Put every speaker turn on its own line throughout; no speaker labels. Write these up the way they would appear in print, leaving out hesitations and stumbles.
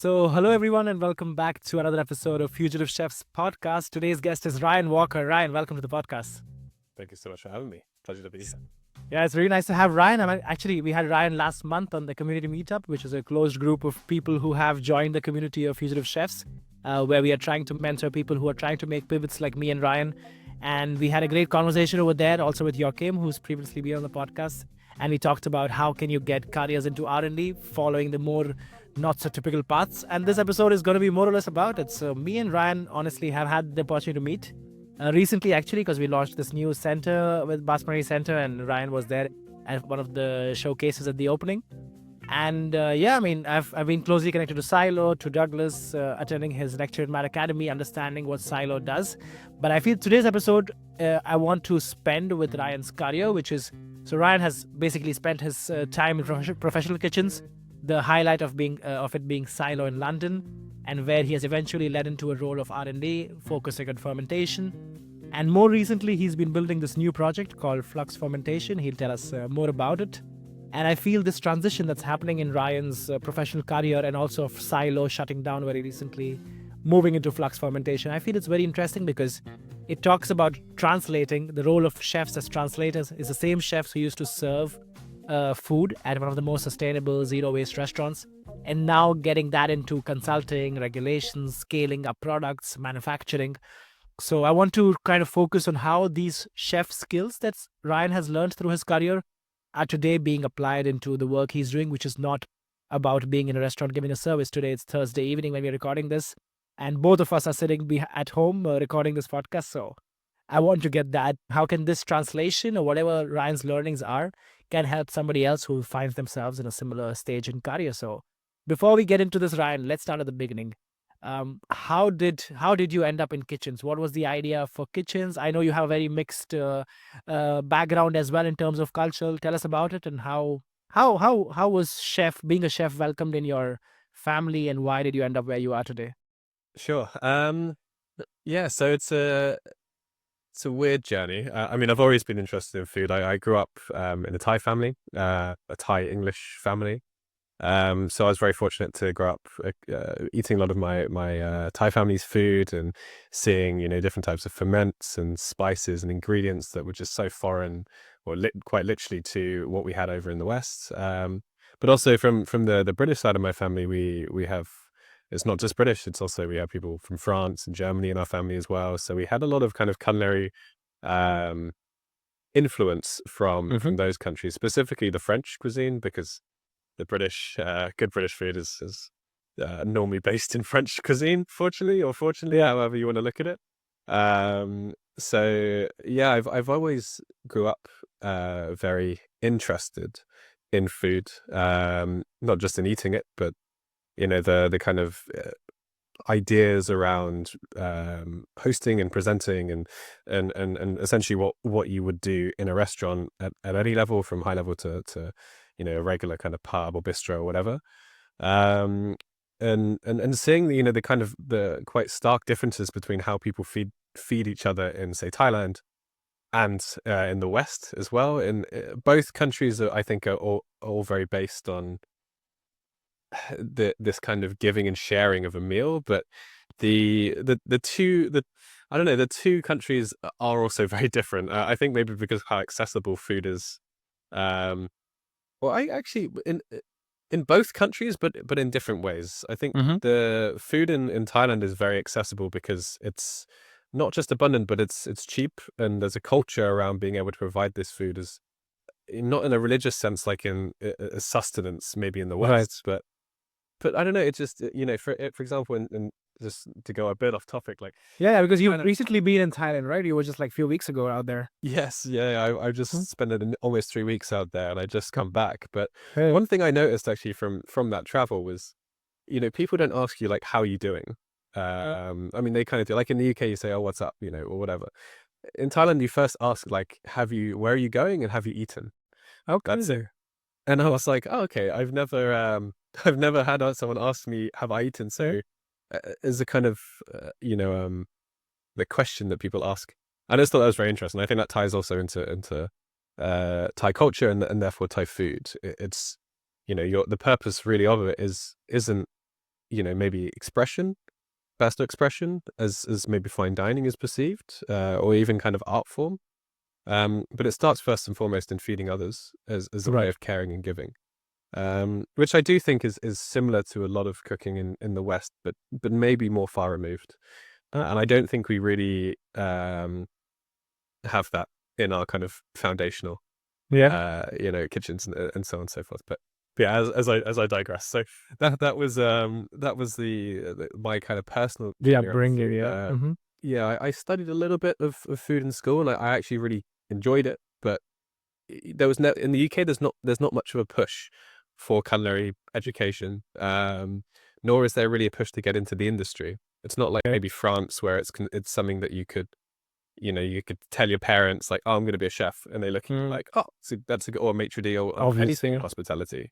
So, hello everyone, and welcome back to another episode of Fugitive Chefs podcast. Today's guest is Ryan Walker. Ryan, welcome to the podcast.
Thank you so much for having me. Pleasure to be here.
Yeah, it's really nice to have Ryan. Actually, we had Ryan last month on the community meetup, which is a closed group of people who have joined the community of Fugitive Chefs, where we are trying to mentor people who are trying to make pivots like me and Ryan. And we had a great conversation over there, also with Joachim, who's previously been on the podcast. And we talked about how can you get careers into R&D, following the more not so typical paths. And this episode is going to be more or less about it. So me and Ryan honestly have had the opportunity to meet recently, actually, because we launched this new center with Basmari Center, and Ryan was there at one of the showcases at the opening. And I've been closely connected to Silo, to Douglas, attending his lecture at Mad Academy, understanding what Silo does. But I feel today's episode, I want to spend with Ryan's career, which is, so Ryan has basically spent his time in professional kitchens, the highlight of it being Silo in London, and where he has eventually led into a role of R&D, focusing on fermentation. And more recently, he's been building this new project called Flux Fermentation. He'll tell us more about it. And I feel this transition that's happening in Ryan's professional career, and also of Silo shutting down very recently, moving into Flux Fermentation, I feel it's very interesting because it talks about translating. The role of chefs as translators is the same chefs who used to serve food at one of the most sustainable zero-waste restaurants, and now getting that into consulting, regulations, scaling up products, manufacturing. So I want to kind of focus on how these chef skills that Ryan has learned through his career are today being applied into the work he's doing, which is not about being in a restaurant giving a service. Today it's Thursday evening when we're recording this, and both of us are sitting at home recording this podcast. So I want to get that. How can this translation or whatever Ryan's learnings are can help somebody else who finds themselves in a similar stage in career? So before we get into this, Ryan, let's start at the beginning. How did you end up in kitchens? What was the idea for kitchens? I know you have a very mixed background as well in terms of culture. Tell us about it, and how was being a chef welcomed in your family, and why did you end up where you are today?
Sure. Yeah. So it's a weird journey. I mean, I've always been interested in food. I grew up in a Thai family, a Thai English family. So I was very fortunate to grow up eating a lot of my Thai family's food, and seeing different types of ferments and spices and ingredients that were just so foreign, or quite literally, to what we had over in the West. But also from the British side of my family, we have, it's not just British, it's also, we have people from France and Germany in our family as well. So we had a lot of kind of culinary um, influence from those countries, specifically the French cuisine, because the good British food is normally based in French cuisine, fortunately or fortunately, however you want to look at it. So yeah, I've always grew up very interested in food, not just in eating it, but the kind of ideas around hosting and presenting, and essentially what you would do in a restaurant at any level, from high level to a regular kind of pub or bistro or whatever. And seeing the kind of the quite stark differences between how people feed each other in, say, Thailand, and in the West as well. In both countries, I think are all very based on this kind of giving and sharing of a meal. But the two countries are also very different. I think maybe because how accessible food is. Well, I actually, in both countries, but in different ways. I think the food in Thailand is very accessible because it's not just abundant, but it's cheap, and there's a culture around being able to provide this food, as not in a religious sense, like in a sustenance, maybe in the West,
Right.
but I don't know. It's just for example, in just to go a bit off topic, like
Yeah, because you've
China.
recently been in Thailand, right? You were just like a few weeks ago out there.
Yes, yeah, I
Mhm.
just spent almost 3 weeks out there, and I just come back. But
Hey.
one thing I noticed actually from that travel was, people don't ask you like, how are you doing? I mean, they kind of do. Like in the UK, you say, "Oh, what's up?" Or whatever. In Thailand, you first ask like, where are you going, and have you eaten? That's
Okay.
it. And I was like, "Oh, okay. I've never I've never had someone ask me, have I eaten?" So as a kind of the question that people ask. I just thought that was very interesting. I think that ties also into Thai culture, and therefore Thai food. It's the purpose really of it isn't maybe expression, personal expression, as maybe fine dining is perceived, or even kind of art form. But it starts first and foremost in feeding others as a way
Right.
of caring and giving, which I do think is similar to a lot of cooking in the West, but maybe more far removed. And I don't think we really have that in our kind of foundational,
Yeah.
kitchens and so on and so forth. But yeah, as I digress. So that was my kind of personal
The
experience.
upbringing. Yeah. Mm-hmm.
Yeah, I studied a little bit of food in school, and I actually really enjoyed it. But there was no in the UK. There's not much of a push for culinary education, nor is there really a push to get into the industry. It's not like
Okay.
maybe France, where it's something that you could tell your parents like, "Oh, I'm going to be a chef," and they look at you
Mm,
like, "Oh, so that's a good or a maitre d' or anything
obviously.
in hospitality."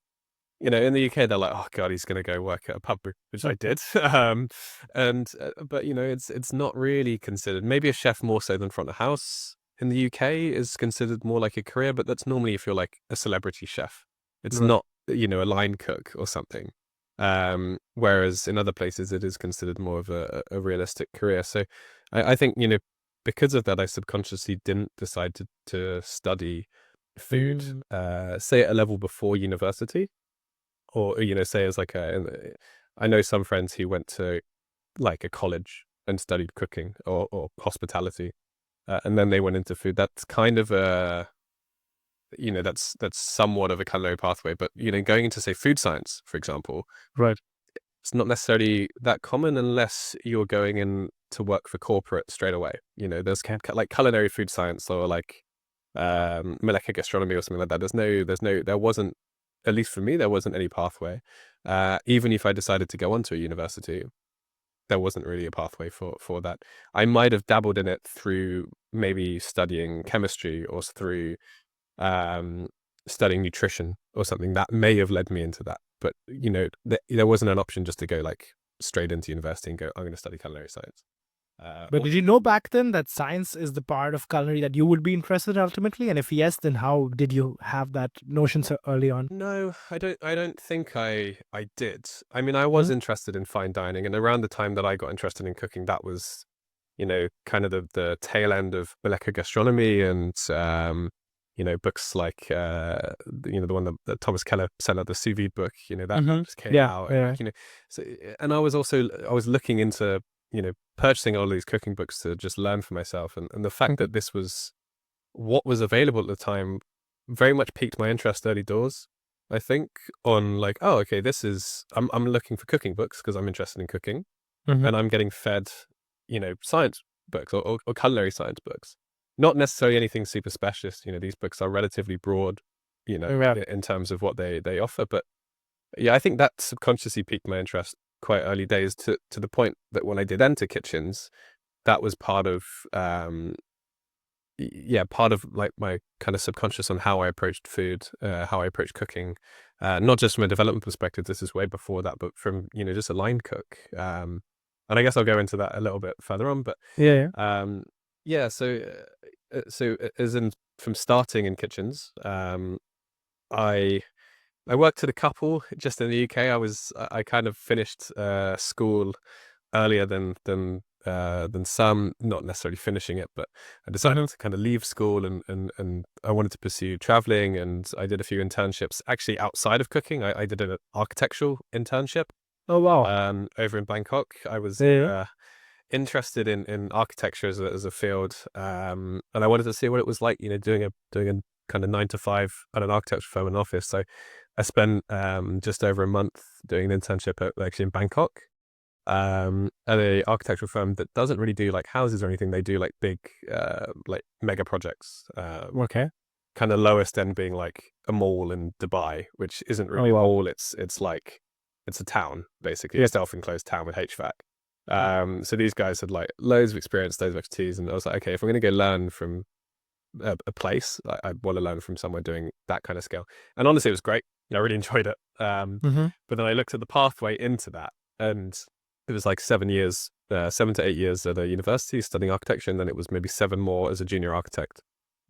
In the UK, they're like, "Oh God, he's going to go work at a pub," which I did. And but it's not really considered. Maybe a chef more so than front of house in the UK is considered more like a career, but that's normally if you're like a celebrity chef. It's
Right.
not a line cook or something. Whereas in other places, it is considered more of a realistic career. So I think because of that, I subconsciously didn't decide to study food,
Mm,
say at a level before university, or say as like I know some friends who went to like a college and studied cooking or hospitality, and then they went into food. That's kind of that's somewhat of a culinary pathway. But going into say food science, for example,
right.
it's not necessarily that common unless you're going in to work for corporate straight away. There's
Okay.
like culinary food science or like molecular gastronomy or something like that. There wasn't, at least for me, there wasn't any pathway. Even if I decided to go on to a university, there wasn't really a pathway for that. I might have dabbled in it through maybe studying chemistry or through um, studying nutrition or something that may have led me into that. But there wasn't an option just to go like straight into university and go, I'm going to study culinary science.
But did you know back then that science is the part of culinary that you would be interested in ultimately? And if yes, then how did you have that notion so early on?
No, I don't. I don't think I did. I mean, I was
Mhm.
interested in fine dining, and around the time that I got interested in cooking, that was kind of the tail end of molecular gastronomy and books like the one that Thomas Keller sent out, the sous vide book. That just came
Yeah.
out, and
Yeah.
so and I was looking into purchasing all these cooking books to just learn for myself, and the fact
Mhm.
that this was what was available at the time very much piqued my interest early doors. I think on like, oh, okay, I'm looking for cooking books because I'm interested in cooking,
Mhm.
and I'm getting fed, science books or culinary science books. Not necessarily anything super specialist. These books are relatively broad,
Yeah.
in terms of what they offer. But yeah, I think that subconsciously piqued my interest quite early days to the point that when I did enter kitchens, that was part of yeah, part of like my kind of subconscious on how I approached food, how I approached cooking, not just from a development perspective. This is way before that, but from just a line cook. And I guess I'll go into that a little bit further on. But
Yeah. Yeah.
um, yeah, as in from starting in kitchens, I I worked at a couple just in the UK. I kind of finished school earlier than some, not necessarily finishing it, but I decided
Mhm.
to kind of leave school and I wanted to pursue traveling, and I did a few internships actually outside of cooking. I did an architectural internship
Oh wow.
over in Bangkok. I was
Yeah. Yeah.
interested in architecture as a field, and I wanted to see what it was like, doing a kind of 9 to 5 at an architecture firm in an office. So I spent just over a month doing an internship actually in Bangkok, at a architectural firm that doesn't really do like houses or anything. They do like big, like mega projects.
Okay.
Kind of lowest end being like a mall in Dubai, which isn't
Oh
really a
wow.
mall. It's like it's a town basically, a
Yeah.
self-enclosed town with HVAC. So these guys had like loads of experience, loads of expertise, and I was like, okay, if I'm going to go learn from a place, I want to learn from somewhere doing that kind of scale. And honestly, it was great. I really enjoyed it.
Mm-hmm.
But then I looked at the pathway into that, and it was like 7 years, 7 to 8 years at a university studying architecture, and then it was maybe 7 more as a junior architect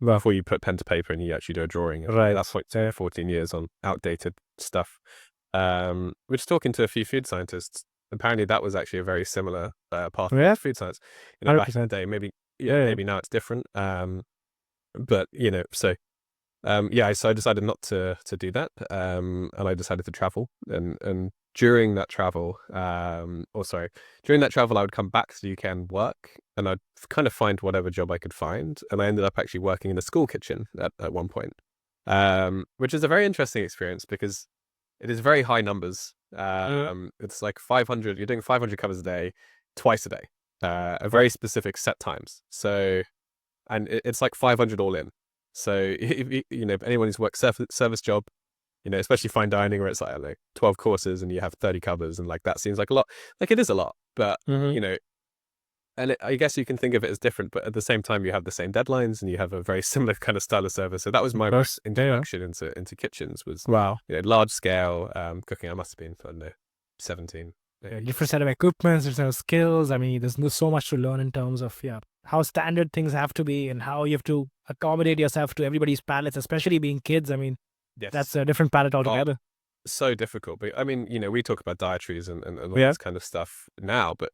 Wow.
before you put pen to paper and you actually do a drawing. And at
Right.
that point, it's
Yeah.
14 years on outdated stuff. We're just talking to a few food scientists. apparently that was actually a very similar path
Yeah,
to food science. Back in the
100%.
day, maybe
Yeah, yeah.
maybe now it's different. But so yeah, so I decided not to do that, and I decided to travel. And during that travel, or sorry, during that travel, I would come back to the UK and work, and I'd kind of find whatever job I could find. And I ended up actually working in a school kitchen at one point, which is a very interesting experience because it is very high numbers. It's like 500. You're doing 500 covers a day, twice a day, a very specific set times. So, and it's like 500 all in. So if anyone who's worked service job, especially fine dining where it's like, I don't know, 12 courses and you have 30 covers, and like that seems like a lot. Like it is a lot, but
Mm-hmm.
and I guess you can think of it as different, but at the same time you have the same deadlines and you have a very similar kind of style of service. So that was my
That's, yeah.
introduction into kitchens, was
Wow.
large scale cooking. I must have been, I don't know, 17.
Yeah, different set of equipment, different set of skills. I mean, there's so much to learn in terms of how standard things have to be and how you have to accommodate yourself to everybody's palates, especially being kids. I mean, that's
Yes.
a different palate altogether.
So difficult. But I mean, we talk about dietaries and all
Yeah.
this kind of stuff now, but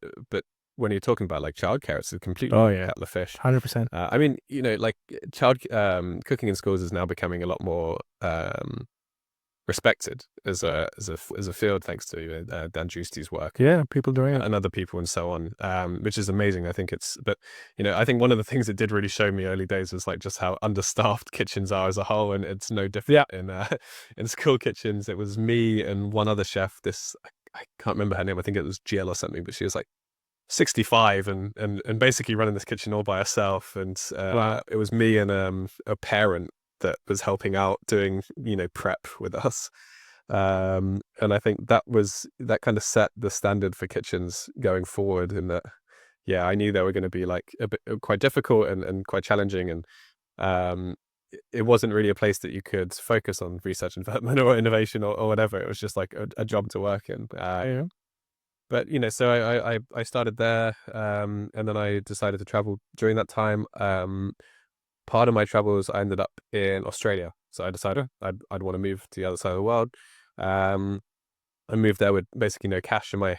when you're talking about like childcare, it's a completely
Oh yeah,
kettle of fish.
100%.
I mean, like child cooking in schools is now becoming a lot more respected as a field, thanks to Dan Giusti's work
Yeah, people doing it.
and other people and so on, which is amazing. I think but I think one of the things it did really show me early days was like just how understaffed kitchens are as a whole, and it's no different in in school kitchens. It was me and one other chef. I can't remember her name. I think it was Jill or something, but she was like 65 and basically running this kitchen all by herself. And
Wow.
it was me and a parent that was helping out doing prep with us. And I think that kind of set the standard for kitchens going forward, in that I knew they were going to be like a bit quite difficult and quite challenging, and it wasn't really a place that you could focus on research and development or innovation or whatever. It was just like a job to work in.
Yeah.
But so I started there, and then I decided to travel during that time. Part of my travels, I ended up in Australia, so I decided I'd want to move to the other side of the world. Um, I moved there with basically no cash in my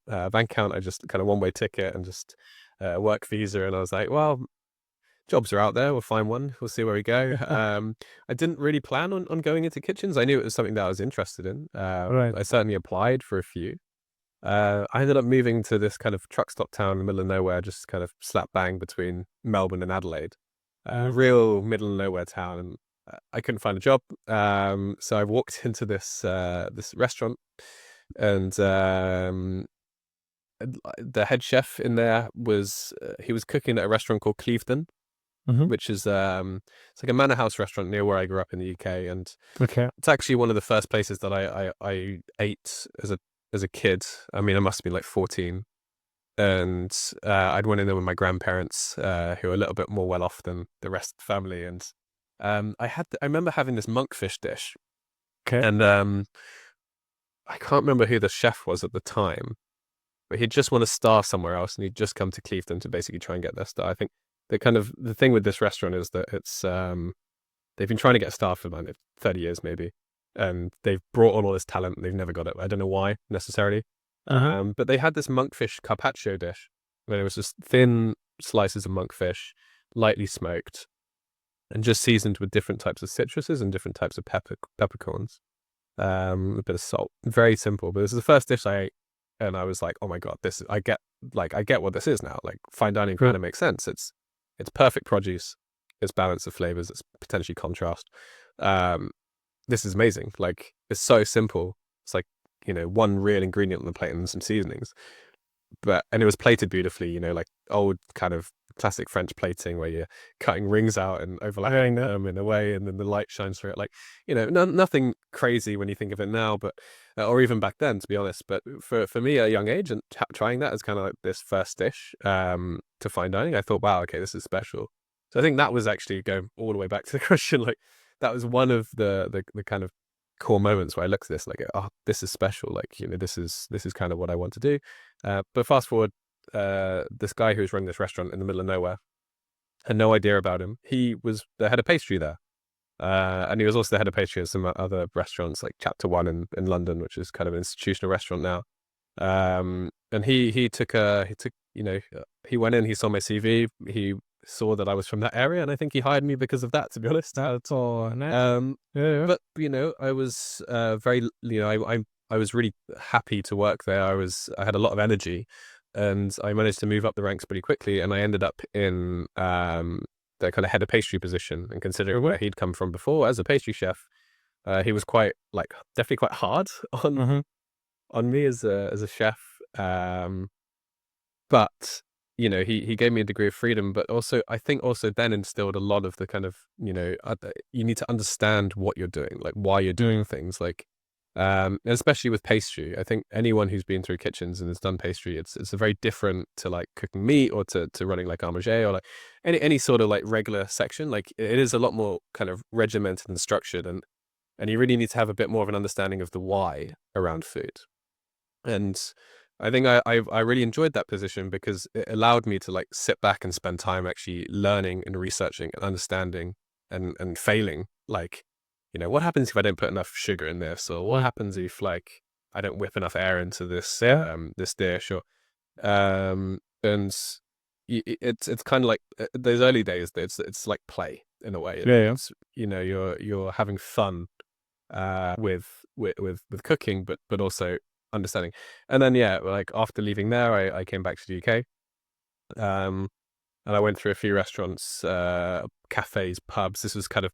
bank account. I just kind of one-way ticket and just work visa, and I was like, well, jobs are out there. We'll find one. We'll see where we go. I didn't really plan on going into kitchens. I knew it was something that I was interested in.
Right.
I certainly applied for a few. I ended up moving to this kind of truck stop town in the middle of nowhere, just kind of slap bang between Melbourne and Adelaide. Real middle of nowhere town, and I couldn't find a job. So I walked into this restaurant, and the head chef in there was he was cooking at a restaurant called Clevedon,
Mm-hmm.
which is it's like a manor house restaurant near where I grew up in the UK, and
Okay.
it's actually one of the first places that I ate as a kid. I mean, I must have been like 14, and I'd went in there with my grandparents, who are a little bit more well off than the rest of the family, and I remember having this monkfish dish,
Okay.
and I can't remember who the chef was at the time, but he'd just won a star somewhere else, and he'd just come to Clevedon to basically try and get their star. I think the thing with this restaurant is that it's they've been trying to get a star for like 30 years maybe, and they've brought on all this talent and they've never got it. I don't know why necessarily.
Uh-huh.
But they had this monkfish carpaccio dish where it was just thin slices of monkfish, lightly smoked, and just seasoned with different types of citruses and different types of peppercorns, a bit of salt. Very simple, but this is the first dish I ate, and I was like, oh my God, I get what this is now. Like fine dining kind of makes sense. It's perfect produce, it's balance of flavors, it's potentially contrast. This is amazing. Like it's so simple. It's like, one real ingredient on the plate and some seasonings. And it was plated beautifully, like old kind of classic French plating where you're cutting rings out and overlapping them in a way, and then the light shines through it. Like, nothing crazy when you think of it now, but or even back then, to be honest. But for me at a young age and trying that as kind of like this first dish to fine dining, I thought, wow, okay, this is special. So I think that was actually going all the way back to the question. Like that was one of the kind of core moments where I looked at this like, oh, this is special. Like, this is kind of what I want to do. But fast forward, this guy who was running this restaurant in the middle of nowhere, had no idea about him. He was the head of pastry there. And he was also the head of pastry at some other restaurants like Chapter One in London, which is kind of an institutional restaurant now. And he took he went in, he saw my CV, he saw that I was from that area, and I think he hired me because of that, to be honest.
That's all nice.
But I was I was really happy to work there. I had a lot of energy, and I managed to move up the ranks pretty quickly, and I ended up in the kind of head of pastry position. And considering where he'd come from before as a pastry chef, he was quite definitely quite hard on me as a chef. But he gave me a degree of freedom, but also I think also then instilled a lot of the kind of you need to understand what you're doing, like why you're doing things, like especially with pastry. I think anyone who's been through kitchens and has done pastry, it's a very different to like cooking meat or to running like armager or like any sort of like regular section. Like it is a lot more kind of regimented and structured, and you really need to have a bit more of an understanding of the why around food. And I think I really enjoyed that position because it allowed me to like sit back and spend time actually learning and researching and understanding and failing. Like, what happens if I don't put enough sugar in this, or what happens if like I don't whip enough air into this this dish, or and it's kind of like those early days. It's like play in a way. It's, you're having fun with cooking, but also understanding. And then like after leaving there, I came back to the UK, and I went through a few restaurants, cafes, pubs. This was kind of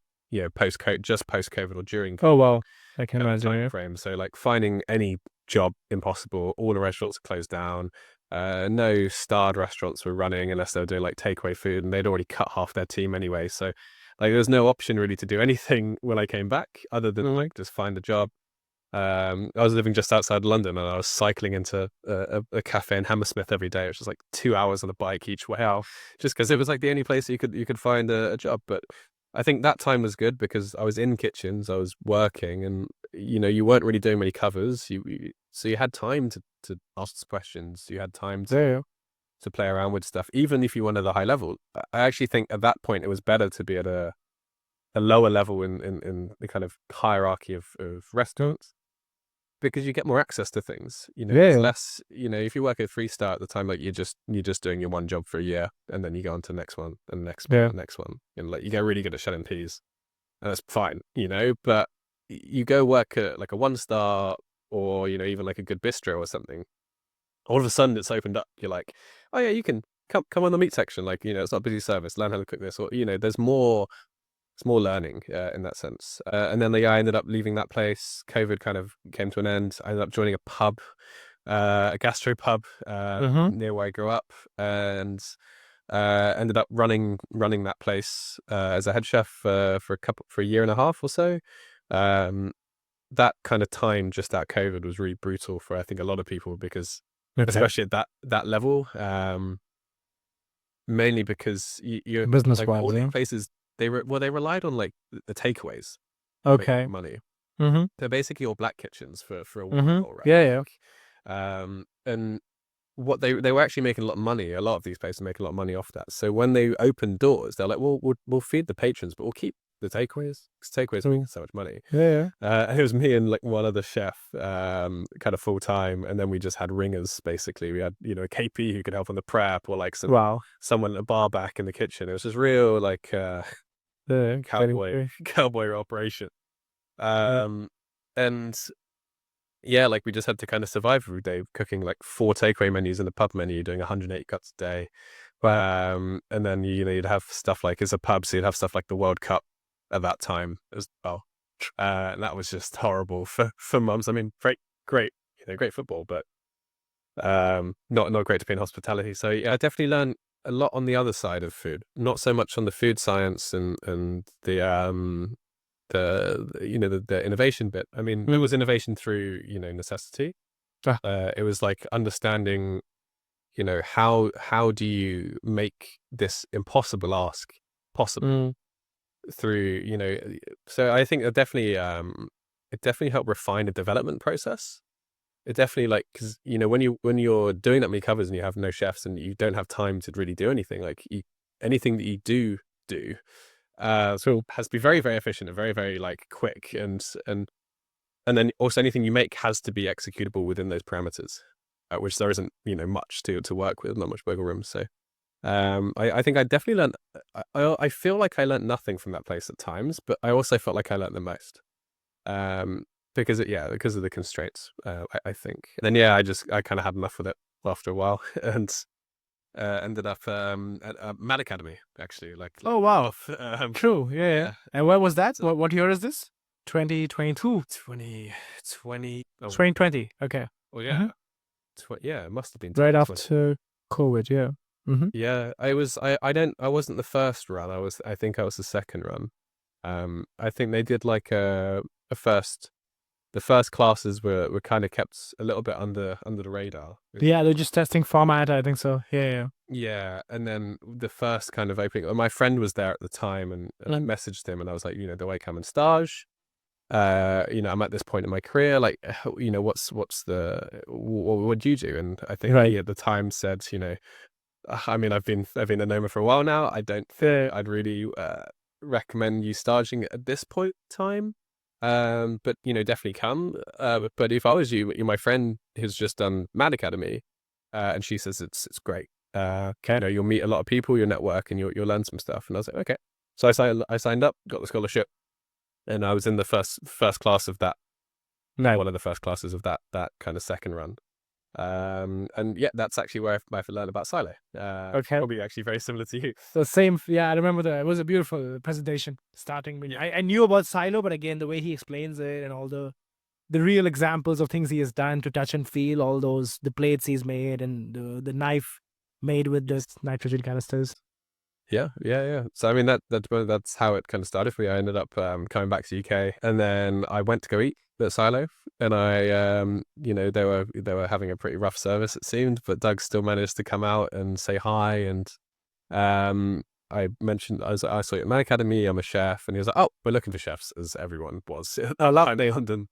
post COVID or during COVID.
Oh wow, I can imagine.
Time frame. So like finding any job impossible. All the restaurants closed down. No starred restaurants were running unless they were doing like takeaway food, and they'd already cut half their team anyway. So like there was no option really to do anything when I came back other than like just find a job. I was living just outside London, and I was cycling into a cafe in Hammersmith every day, which was like 2 hours on a bike each way out, just because it was like the only place you could find a job. But I think that time was good because I was in kitchens, I was working, and you weren't really doing many covers. So you had time to ask questions. You had time to play around with stuff, even if you wanted a high level. I actually think at that point it was better to be at a lower level in the kind of hierarchy of restaurants, because you get more access to things. It's less, if you work at 3-star at the time, like you're just doing your one job for a year, and then you go on to the next one and the next one, and the next one, and like you get really good at shelling peas, and that's fine, but you go work at like a 1-star, or even like a good bistro or something. All of a sudden it's opened up. You're like, oh yeah, you can come on the meat section, like it's not a busy service, learn how to cook this, or there's more. It's more learning in that sense. And then I ended up leaving that place. COVID kind of came to an end. I ended up joining a pub, a gastro pub near where I grew up, and ended up running that place as a head chef for a year and a half or so. That kind of time just out COVID was really brutal for I think a lot of people, because especially at that level, mainly because you're
business
like all these places. They relied on like the takeaways.
Okay.
Money.
Mm-hmm.
They're basically all black kitchens for a while, right?
Yeah.
And what they were actually making a lot of money. A lot of these places make a lot of money off that. So when they opened doors, they're like, well, we'll feed the patrons, but we'll keep the takeaways, because takeaways make so much money. And it was me and like one other chef, kind of full time, and then we just had ringers. Basically, we had a KP who could help on the prep, or like someone at a bar back in the kitchen. It was just real like cowboy operation. And yeah, like we just had to kind of survive every day, cooking like 4 takeaway menus in the pub menu, doing 180 cuts a day. And then you'd have stuff like, as a pub, so you'd have stuff like the World Cup at that time as well. And that was just horrible for mums. I mean, great football, but not great to be in hospitality. So yeah, I definitely learned a lot on the other side of food, not so much on the food science and the the innovation bit. I mean, it was innovation through necessity. It was like understanding how do you make this impossible ask possible through so I think it definitely helped refine the development process. It definitely, like, because when you're doing that many covers and you have no chefs and you don't have time to really do anything, like anything that you do so has to be very, very efficient and very, very like quick, and then also anything you make has to be executable within those parameters. which there isn't, much to work with, not much wiggle room. So I think I definitely learned. I feel like I learned nothing from that place at times, but I also felt like I learned the most. Um, because of the constraints. I think. And then I kind of had enough with it after a while, and ended up at Mad Academy actually.
Oh, wow.
Off.
True. Yeah, yeah.
Yeah.
And where was that?
So
What year is this? 2022?
2020. Oh,
2020. Okay.
well,
Uh-huh.
yeah. Yeah, it must have been
Right
2020.
after COVID. Yeah. Mm-hmm.
Yeah, I wasn't the first run. I think I was the second run. I think they did like a first. The first classes were kind of kept a little bit under the radar.
Yeah, they're just testing format. I think so. Yeah, yeah.
Yeah, and then the first kind of opening. My friend was there at the time, and I messaged him, and I was like, do I come and stage? I'm at this point in my career. Like, what's what would you do? And I think
Right.
he at the time said, I mean, I've been a Noma for a while now. I don't think I'd really recommend you staging at this point in time. But definitely come. But if I was you, my friend who's just done Mad Academy, and she says it's great.
Okay.
You'll meet a lot of people, you'll network, and you'll learn some stuff. And I was like, okay. So I signed up, got the scholarship, and I was in the first class of that.
Right.
One of the first classes of that kind of second run. And yeah, that's actually where I learned about silo.
Okay.
Probably actually very similar to you.
So same. Yeah, I remember that. It was a beautiful presentation starting. I knew about Silo, but again, the way he explains it and all the real examples of things he has done to touch and feel, all the plates he's made and the knife made with the nitrogen canisters.
Yeah. So I mean that's how it kind of started for me. I ended up coming back to UK, and then I went to go eat at Silo, and I they were having a pretty rough service, it seemed, but Doug still managed to come out and say hi, and I mentioned I saw you at Man Academy, I'm a chef, and he was like, oh, we're looking for chefs, as everyone was at London.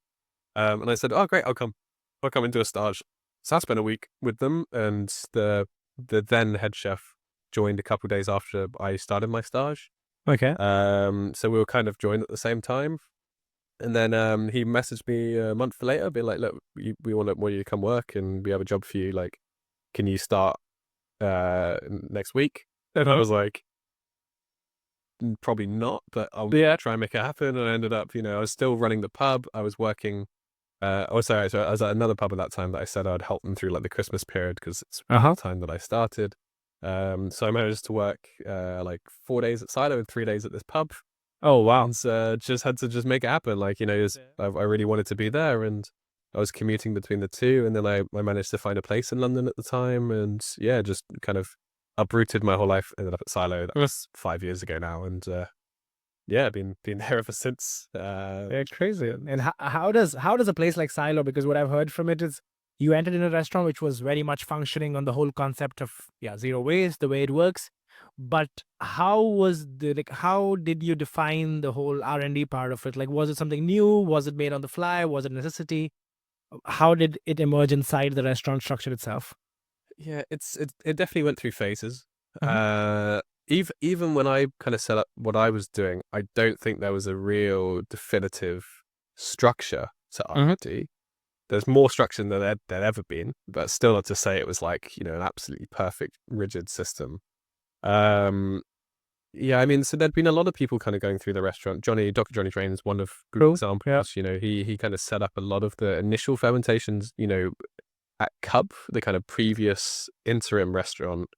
And I said, oh great, I'll come and do a stage. So I spent a week with them, and the then head chef joined a couple of days after I started my stage.
Okay.
So we were kind of joined at the same time. And then he messaged me a month later, being like, look, we want you to come work, and we have a job for you. Like, can you start next week? And I was like, probably not, but I'll try and make it happen. And I ended up, I was still running the pub. I was working. I was at another pub at that time that I said I'd help them through like the Christmas period, because it's the time that I started. So I managed to work like 4 days at Silo and 3 days at this pub.
Oh, wow.
And just had to just make it happen. Like, I really wanted to be there, and I was commuting between the two. And then I managed to find a place in London at the time, and yeah, just kind of uprooted my whole life. Ended up at Silo. That was 5 years ago now, and yeah, been there ever since.
Yeah, crazy. And how does a place like Silo? Because what I've heard from it is you entered in a restaurant which was very much functioning on the whole concept of zero waste, the way it works. But how did you define the whole R&D part of it? Like, was it something new? Was it made on the fly? Was it necessity? How did it emerge inside the restaurant structure itself?
Yeah, it definitely went through phases. Even when I kind of set up what I was doing, I don't think there was a real definitive structure to R&D. There's more structure than there'd ever been, but still not to say it was like, an absolutely perfect, rigid system. Yeah, I mean, so there'd been a lot of people kind of going through the restaurant. Dr. Johnny Train is one of good examples.
Yeah.
He kind of set up a lot of the initial fermentations, at Cub, the kind of previous interim restaurant,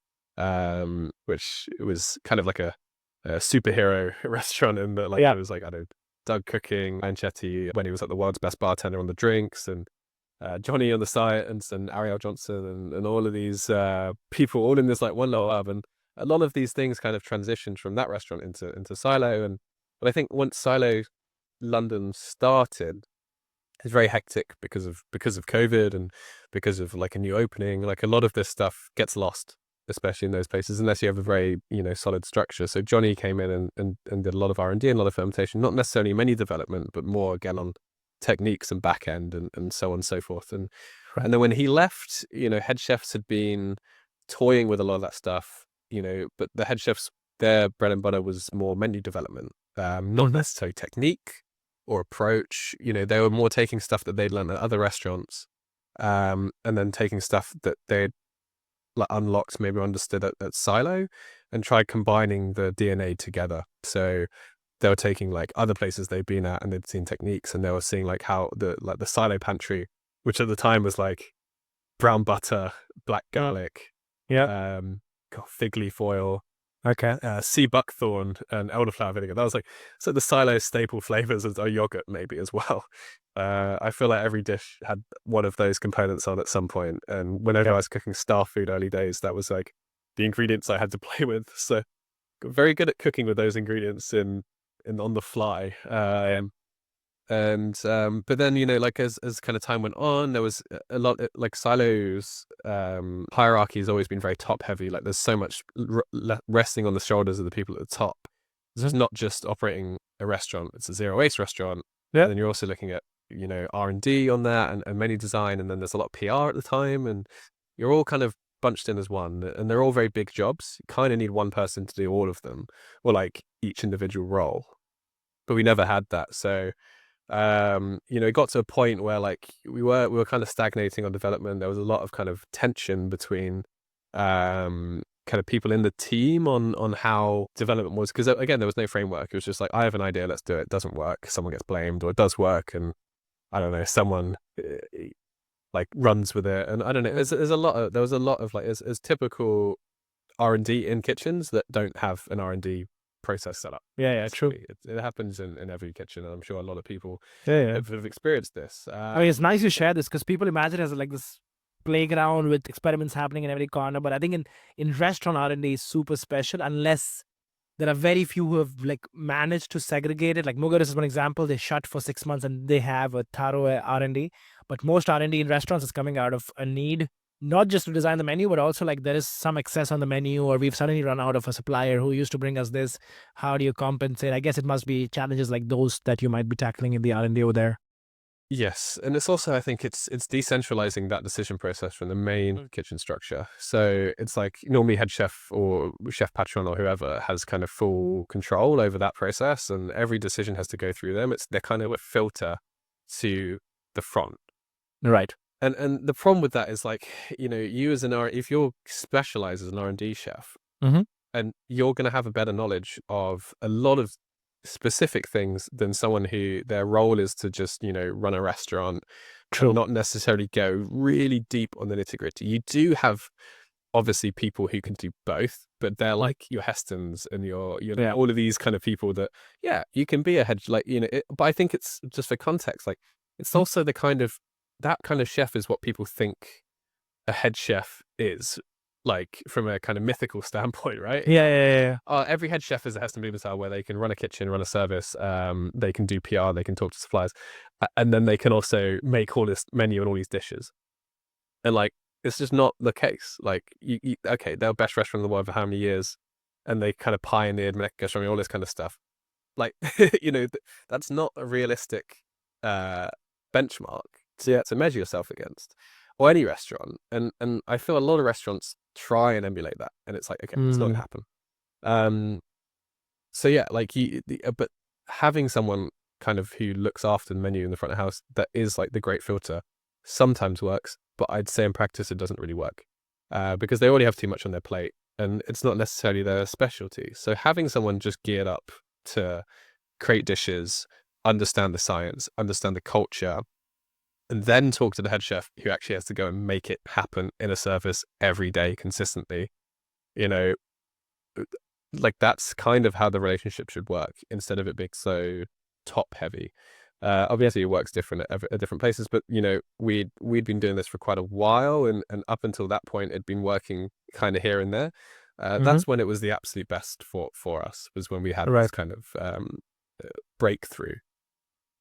which was kind of like a superhero restaurant in that, like, it was like, I don't know, Doug cooking, Manchetti when he was like the world's best bartender on the drinks, and Johnny on the site, and Ariel Johnson, and all of these people all in this like one little hub. And a lot of these things kind of transitioned from that restaurant into Silo. But I think once Silo London started, it's very hectic because of COVID, and because of like a new opening. Like, a lot of this stuff gets lost, especially in those places, unless you have a very solid structure. So Johnny came in and did a lot of R&D and a lot of fermentation, not necessarily menu development, but more again on techniques and back end and so on and so forth. And then when he left, head chefs had been toying with a lot of that stuff, but the head chefs, their bread and butter was more menu development, not necessarily technique or approach. They were more taking stuff that they'd learned at other restaurants and then taking stuff that they'd like unlocked, maybe understood at silo, and tried combining the DNA together. So they were taking like other places they'd been at and they'd seen techniques, and they were seeing like how the silo pantry, which at the time was like brown butter, black garlic,
Yeah.
fig leaf oil,
Okay.
sea buckthorn, and elderflower vinegar. That was like, so the silo staple flavors of yogurt maybe as well. I feel like every dish had one of those components on at some point, and whenever I was cooking star food early days, that was like the ingredients I had to play with. So got very good at cooking with those ingredients in on the fly. But then, like as kind of time went on, there was a lot like silos. Hierarchy has always been very top heavy. Like there's so much resting on the shoulders of the people at the top. It's not just operating a restaurant; it's a zero waste restaurant.
Yeah.
And then you're also looking at R&D on that, and menu design, and then there's a lot of PR at the time, and you're all kind of bunched in as one, and they're all very big jobs. You kind of need one person to do all of them, or like each individual role. But we never had that, so it got to a point where like we were kind of stagnating on development. There was a lot of kind of tension between kind of people in the team on how development was, because again there was no framework. It was just like, I have an idea, let's do it. It doesn't work, someone gets blamed, or it does work and I don't know, someone like runs with it. And I don't know, there was a lot of like as typical R&D in kitchens that don't have an R&D process set up.
Yeah. True.
It happens in every kitchen, and I'm sure a lot of people
Yeah.
have experienced this.
I mean, it's nice you share this because people imagine it as like this playground with experiments happening in every corner. But I think in restaurant R&D is super special unless there are very few who have like managed to segregate it. Like Mugaris is one example. They shut for 6 months and they have a thorough R&D. But most R&D in restaurants is coming out of a need, not just to design the menu, but also like there is some excess on the menu, or we've suddenly run out of a supplier who used to bring us this. How do you compensate? I guess it must be challenges like those that you might be tackling in the R&D over there.
Yes, and it's also, I think it's decentralizing that decision process from the main kitchen structure. So it's like normally head chef or chef patron or whoever has kind of full control over that process, and every decision has to go through them. They're kind of a filter to the front.
Right.
And the problem with that is like, you as if you're specialized as an R&D chef,
Mhm.
and you're going to have a better knowledge of a lot of specific things than someone who their role is to just, run a restaurant.
True.
And not necessarily go really deep on the nitty-gritty. You do have obviously people who can do both, but they're like your Hestons and your
Yeah.
all of these kind of people that, you can be a head, like, but I think it's just for context, like it's also that kind of chef is what people think a head chef is, like from a kind of mythical standpoint, right?
Yeah.
Every head chef is a Heston Blumenthal, where they can run a kitchen, run a service, they can do PR, they can talk to suppliers, and then they can also make all this menu and all these dishes. And like, it's just not the case. Like, okay, they're best restaurant in the world for how many years, and they kind of pioneered gastronomy, all this kind of stuff. Like, that's not a realistic benchmark to measure yourself against, or any restaurant. And I feel a lot of restaurants try and emulate that, and it's like, okay, it's not gonna happen. So yeah, like but having someone kind of who looks after the menu in the front of house that is like the great filter sometimes works, but I'd say in practice it doesn't really work, because they already have too much on their plate, and it's not necessarily their specialty. So having someone just geared up to create dishes, understand the science, understand the culture, and then talk to the head chef who actually has to go and make it happen in a service every day consistently, like that's kind of how the relationship should work, instead of it being so top heavy. Obviously it works different at different places, but we'd been doing this for quite a while, and up until that point it'd been working kind of here and there. That's when it was the absolute best for us, was when we had this kind of breakthrough.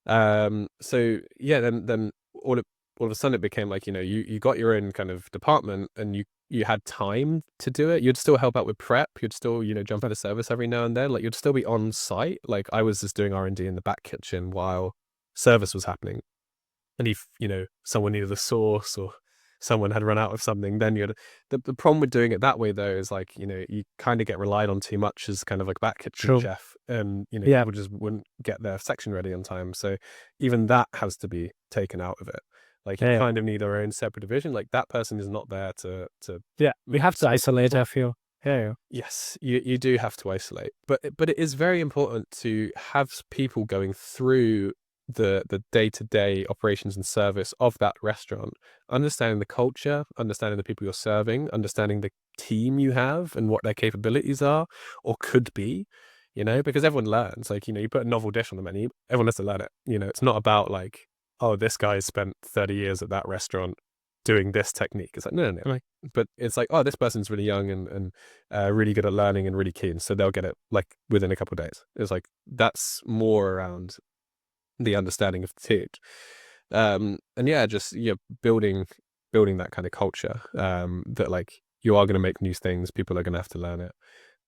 So yeah, then all of a sudden it became like, you got your own kind of department, and you had time to do it. You'd still help out with prep. You'd still, jump out of service every now and then. Like, you'd still be on site. Like, I was just doing R&D in the back kitchen while service was happening. And if, someone needed a sauce, or someone had run out of something, then the problem with doing it that way, though, is like, you kind of get relied on too much as kind of like back kitchen chef, and, people just wouldn't get their section ready on time. So even that has to be taken out of it. Like, you
Yeah,
kind of need their own separate division. Like, that person is not there to
yeah. We have to
solve
isolate.
the.
I feel. Yeah,
Yes, you do have to isolate, but it is very important to have people going through the day-to-day operations and service of that restaurant, understanding the culture, understanding the people you're serving, understanding the team you have and what their capabilities are or could be, because everyone learns. Like, you put a novel dish on the menu, everyone has to learn it. It's not about like, oh, this guy spent 30 years at that restaurant doing this technique. It's like, no, no, no. But it's like, oh, this person's really young and really good at learning and really keen, so they'll get it like within a couple of days. It's like, that's more around the understanding of the team, and yeah, just building that kind of culture, that like you are going to make new things, people are going to have to learn it,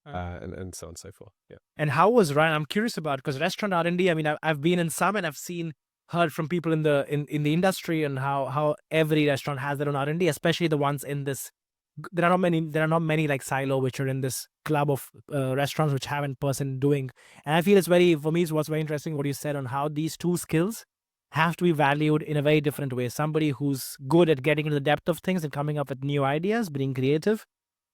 and so on and so forth. Yeah.
And how was Ryan? I'm curious about because restaurant R&D. I mean, I've been in some, and I've heard from people in the industry, and how every restaurant has their own R&D, especially the ones in this. There are not many like Silo, which are in this club of restaurants which have in person doing. And I feel for me, it's what's very interesting what you said on how these two skills have to be valued in a very different way. Somebody who's good at getting into the depth of things and coming up with new ideas, being creative,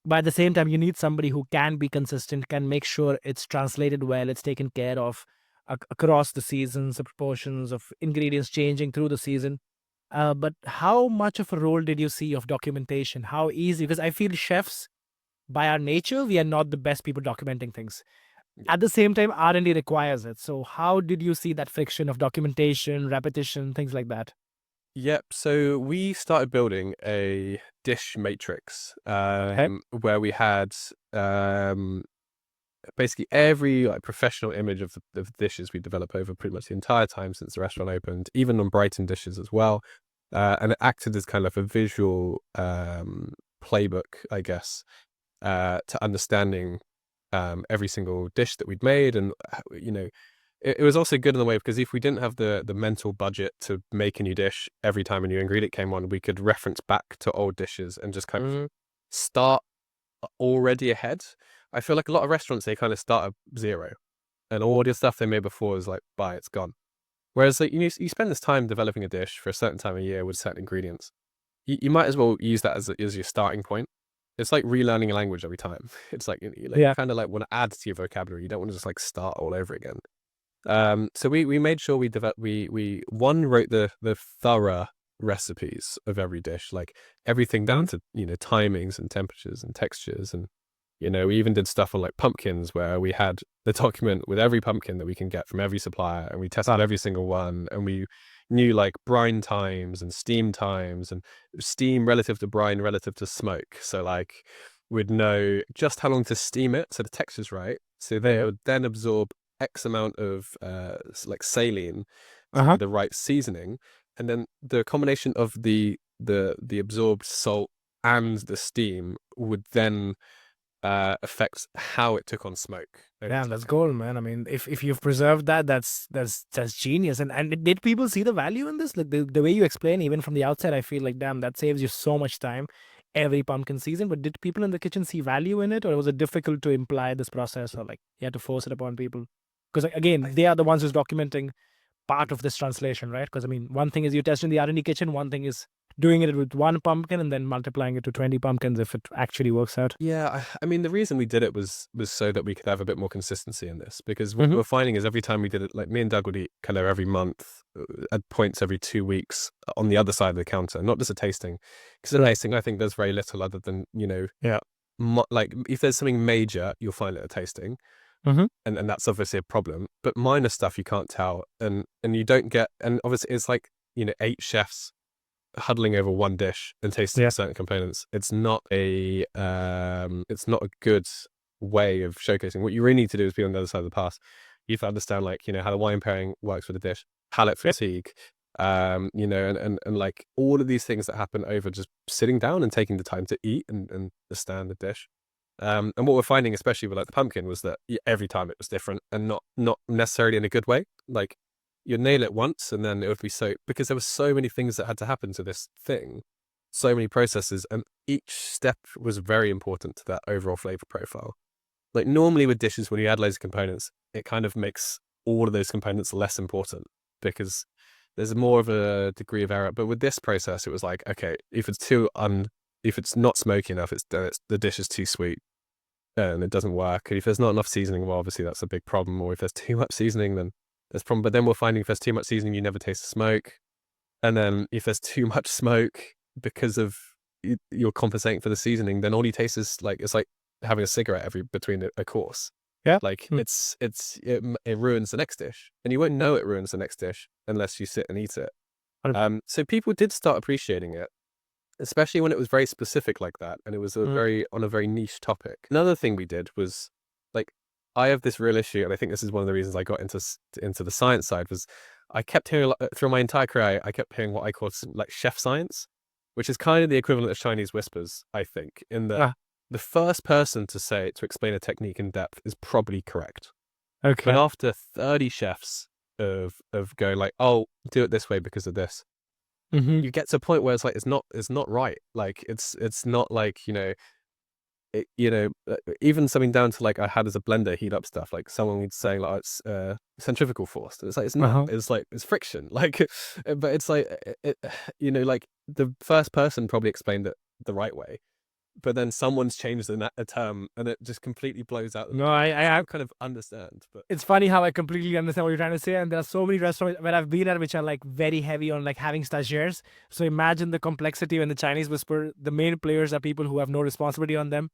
but at the same time, you need somebody who can be consistent, can make sure it's translated well, it's taken care of across the seasons, the proportions of ingredients changing through the season. But how much of a role did you see of documentation? How easy? Because I feel chefs, by our nature, we are not the best people documenting things.
Yeah.
At the same time, R&D requires it. So how did you see that friction of documentation, repetition, things like that?
Yep. So we started building a dish matrix,
Okay.
where we had basically every like professional image of the dishes we develop over pretty much the entire time since the restaurant opened, even on Brighton dishes as well. And it acted as kind of a visual playbook, I guess, to understanding every single dish that we'd made. And it was also good in the way because if we didn't have the mental budget to make a new dish every time a new ingredient came on, we could reference back to old dishes and just kind of start already ahead. I feel like a lot of restaurants, they kind of start at zero, and all the stuff they made before is like, bye, it's gone. Whereas like, you spend this time developing a dish for a certain time of year with certain ingredients, you might as well use that as your starting point. It's like relearning a language every time. It's like you
Yeah.
kind of like want to add to your vocabulary. You don't want to just like start all over again. So we made sure we wrote the thorough recipes of every dish, like everything down to timings and temperatures and textures. And we even did stuff on like pumpkins where we had the document with every pumpkin that we can get from every supplier, and we tested every single one, and we knew like brine times and steam times, and steam relative to brine relative to smoke. So like we'd know just how long to steam it so the texture's right, so they would then absorb X amount of like saline to be the right seasoning, and then the combination of the absorbed salt and the steam would then affect how it took on smoke over
Damn,
time.
that's gold, man. I mean, if you've preserved that, that's genius. And did people see the value in this? Like the way you explain, even from the outside, I feel like damn, that saves you so much time every pumpkin season. But did people in the kitchen see value in it, or was it difficult to imply this process, or like you had to force it upon people? Because again, they are the ones who's documenting part of this translation, right? Because I mean, one thing is you test in the R&D kitchen, one thing is doing it with one pumpkin and then multiplying it to 20 pumpkins if it actually works out.
Yeah, I mean, the reason we did it was so that we could have a bit more consistency in this, because what we're finding is every time we did it, like me and Doug would eat kind of every month, at points every 2 weeks on the other side of the counter, not just a tasting. Because a tasting, I think there's very little other than,
Yeah.
like if there's something major, you'll find it at a tasting. And that's obviously a problem. But minor stuff you can't tell, and you don't get. And obviously, it's like 8 chefs huddling over one dish and tasting certain components. It's not a good way of showcasing. What you really need to do is be on the other side of the pass. You have to understand, like, how the wine pairing works with the dish, palate fatigue, and like all of these things that happen over just sitting down and taking the time to eat and understand the dish. And what we're finding, especially with like the pumpkin, was that every time it was different, and not necessarily in a good way. Like, you'd nail it once and then it would be because there were so many things that had to happen to this thing, so many processes, and each step was very important to that overall flavor profile. Like normally with dishes, when you add loads of components, it kind of makes all of those components less important, because there's more of a degree of error. But with this process, it was like, okay, if it's not smoky enough, the dish is too sweet and it doesn't work. And if there's not enough seasoning, well, obviously that's a big problem. Or if there's too much seasoning, then there's a problem. But then we're finding if there's too much seasoning, you never taste the smoke. And then if there's too much smoke because of you're compensating for the seasoning, then all you taste is like, it's like having a cigarette between a course.
Yeah.
Like it ruins the next dish, and you won't know it ruins the next dish unless you sit and eat it. So people did start appreciating it, especially when it was very specific like that, and it was on a very niche topic. Another thing we did was, like, I have this real issue, and I think this is one of the reasons I got into the science side, was I kept hearing through my entire career, I kept hearing what I call like chef science, which is kind of the equivalent of Chinese whispers, I think, in that the first person to explain a technique in depth is probably correct.
Okay.
But after 30 chefs of going like, oh, do it this way because of this, you get to a point where it's like it's not right. Like it's not like, even something down to like I had as a blender heat up stuff, like someone would say like it's centrifugal force. It's like it's not. It's like it's friction. Like, but it's like like the first person probably explained it the right way, but then someone's changed a term and it just completely blows out.
No, I
kind of understand, but
it's funny how I completely understand what you're trying to say. And there are so many restaurants where I've been at which are like very heavy on like having stagiaires. So imagine the complexity when the Chinese whisper, the main players are people who have no responsibility on them,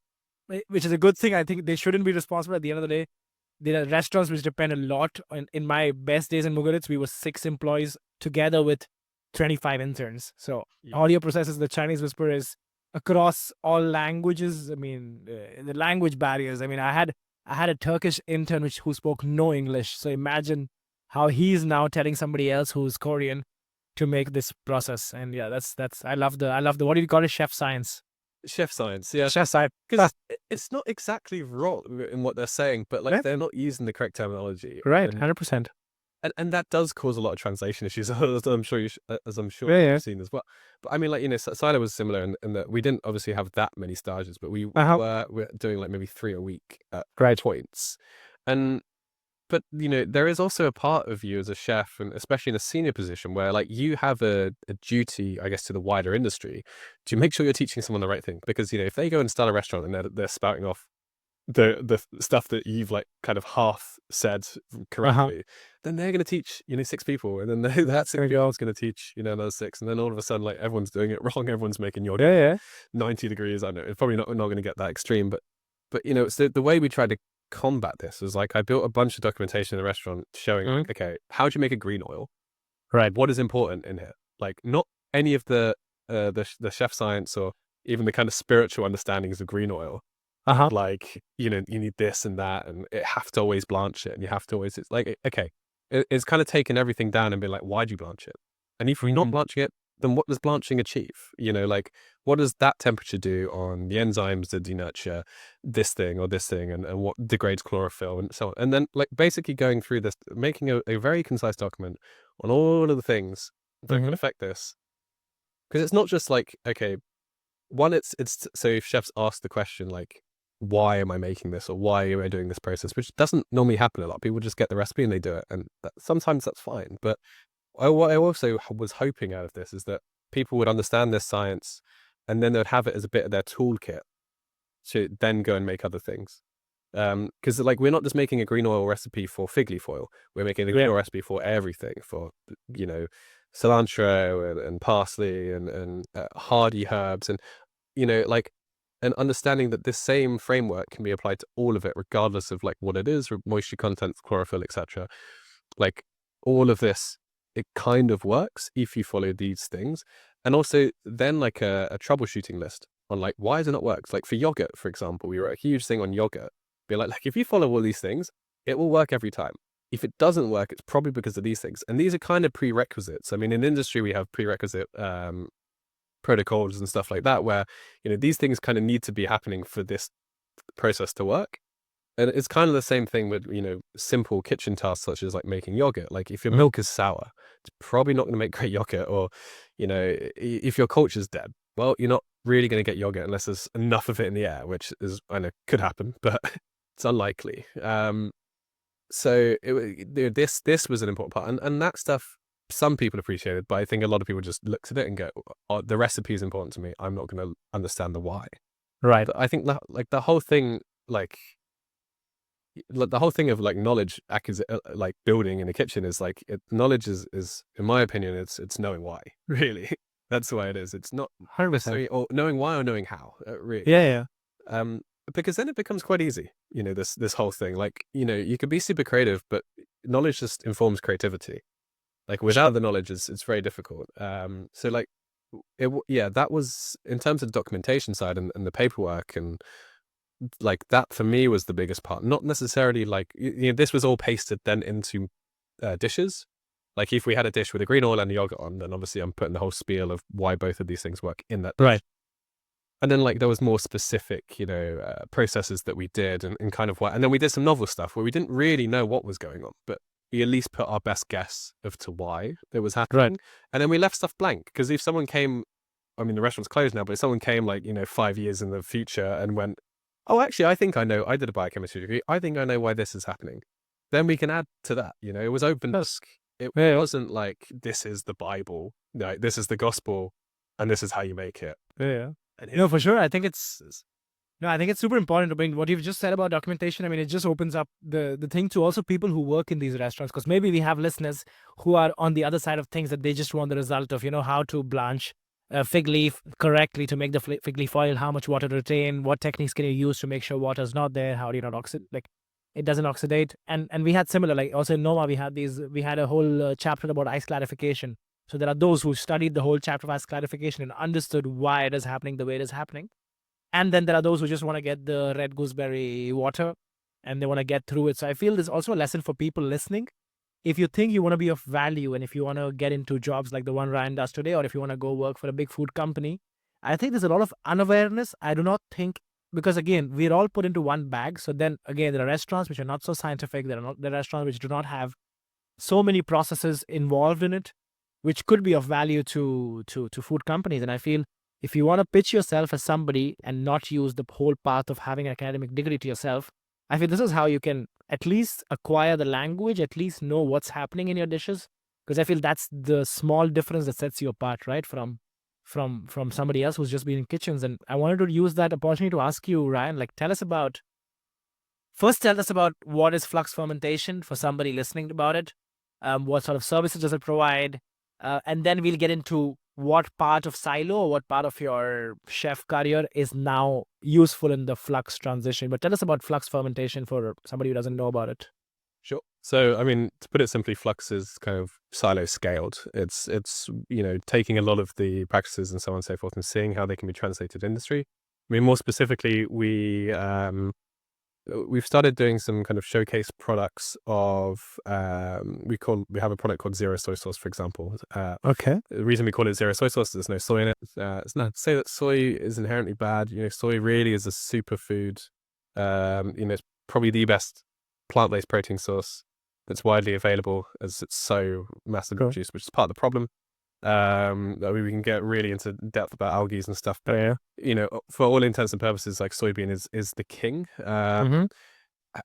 which is a good thing. I think they shouldn't be responsible at the end of the day. There are restaurants which depend a lot on, in my best days in Mugaritz, we were 6 employees together with 25 interns. So audio processes, the Chinese whisper is across all languages. I mean, the language barriers. I mean, I had a Turkish intern who spoke no English. So imagine how he's now telling somebody else who's Korean to make this process. And yeah, that's I love the what do you call it? Chef science.
Chef science, yeah.
Chef science.
Because it's not exactly wrong in what they're saying, but like they're not using the correct terminology.
Right, 100%.
And that does cause a lot of translation issues, as I'm sure you've seen as well. But I mean, Silo was similar in that we didn't obviously have that many stages, but we're doing like maybe 3 a week at points. But there is also a part of you as a chef, and especially in a senior position, where like you have a duty, I guess, to the wider industry to make sure you're teaching someone the right thing. Because if they go and start a restaurant and they're spouting off the stuff that you've like kind of half said correctly, then they're going to teach 6 people, and then that 6 people is going to teach another 6, and then all of a sudden like everyone's doing it wrong. Everyone's making your 90 degrees. I know it's probably not going to get that extreme, but it's the way we try to combat this is like I built a bunch of documentation in the restaurant showing okay, how do you make a green oil, right? What is important in here? Like not any of the chef science or even the kind of spiritual understandings of green oil. Like you need this and that, and it have to always blanch it, and you have to always, it's like okay, it's kind of taken everything down and been like, why do you blanch it? And if you're not blanching it, then what does blanching achieve? Like what does that temperature do on the enzymes that denurture this thing or this thing, and what degrades chlorophyll and so on. And then like basically going through this, making a very concise document on all of the things that can affect this. Because it's not just like, okay, one, it's so if chefs ask the question like, why am I making this, or why am I doing this process, which doesn't normally happen a lot. People just get the recipe and they do it, and sometimes that's fine. But what I also was hoping out of this is that people would understand this science, and then they'd have it as a bit of their toolkit to then go and make other things. Because like we're not just making a green oil recipe for fig leaf oil, we're making a green oil recipe for everything, for cilantro and parsley and hardy herbs, and like an understanding that this same framework can be applied to all of it, regardless of like what it is, moisture content, chlorophyll, etc. Like all of this, it kind of works if you follow these things. And also then like a troubleshooting list on like, why does it not work? Like for yogurt, for example, we wrote a huge thing on yogurt. Be like if you follow all these things, it will work every time. If it doesn't work, it's probably because of these things. And these are kind of prerequisites. I mean, in industry, we have prerequisite protocols and stuff like that, where these things kind of need to be happening for this process to work. And it's kind of the same thing with simple kitchen tasks such as like making yogurt. Like if your milk is sour, it's probably not going to make great yogurt. Or if your culture's dead, well, you're not really going to get yogurt unless there's enough of it in the air, which is, I know, could happen, but it's unlikely. So this was an important part, and that stuff some people appreciate it, but I think a lot of people just looked at it and go, oh, the recipe is important to me. I'm not going to understand the why.
Right.
But I think that like the whole thing, like the whole thing of like knowledge, like building in the kitchen is like knowledge is in my opinion, it's knowing why. Really, that's why it is. It's not
100%.
or knowing why or knowing how. Really,
Yeah, yeah.
um, because then it becomes quite easy. This whole thing, like you could be super creative, but knowledge just informs creativity. Like without the knowledge, it's very difficult. So like, yeah, that was in terms of the documentation side and the paperwork and like that for me was the biggest part. Not necessarily like this was all pasted then into dishes. Like if we had a dish with a green oil and a yogurt on, then obviously I'm putting the whole spiel of why both of these things work in that dish.
Right.
And then like there was more specific, processes that we did and kind of what. And then we did some novel stuff where we didn't really know what was going on, but we at least put our best guess of to why it was happening.
Right.
And then we left stuff blank because if someone came, I mean the restaurant's closed now, but if someone came like 5 years in the future and went, oh, actually, I think I know. I did a biochemistry degree. I think I know why this is happening. Then we can add to that. It was open. It
Yeah.
wasn't like this is the Bible. No, this is the gospel, and this is how you make it.
Yeah. No, for sure. I think it's super important to bring what you've just said about documentation. I mean, it just opens up the thing to also people who work in these restaurants, because maybe we have listeners who are on the other side of things, that they just want the result of how to blanch a fig leaf correctly to make the fig leaf oil, how much water to retain, what techniques can you use to make sure water is not there, how do you not oxidate, like it doesn't oxidate. And we had similar, like also in Noma we had a whole chapter about ice clarification. So there are those who studied the whole chapter of ice clarification and understood why it is happening the way it is happening. And then there are those who just want to get the red gooseberry water and they want to get through it. So I feel there's also a lesson for people listening. If you think you want to be of value and if you want to get into jobs like the one Ryan does today, or if you want to go work for a big food company, I think there's a lot of unawareness. I do not think, because again, we're all put into one bag. So then again, there are restaurants which are not so scientific. There are restaurants which do not have so many processes involved in it, which could be of value to food companies. And I feel if you want to pitch yourself as somebody and not use the whole path of having an academic degree to yourself, I feel this is how you can at least acquire the language, at least know what's happening in your dishes. Because I feel that's the small difference that sets you apart, right, from somebody else who's just been in kitchens. And I wanted to use that opportunity to ask you, Ryan, like tell us about what is flux fermentation for somebody listening about it. What sort of services does it provide? And then we'll get into what part of silo or what part of your chef career is now useful in the flux transition. But tell us about flux fermentation for somebody who doesn't know about it.
Sure. So, I mean, to put it simply, flux is kind of silo scaled. It's taking a lot of the practices and so on and so forth and seeing how they can be translated to industry. I mean, more specifically, we've started doing some kind of showcase products of we have a product called zero soy sauce, for example.
Okay.
The reason we call it zero soy sauce is there's no soy in it. It's not to say that soy is inherently bad. Soy really is a superfood. It's probably the best plant-based protein source that's widely available, as it's so massively produced, which is part of the problem. I mean, we can get really into depth about algae and stuff, but for all intents and purposes, like soybean is the king.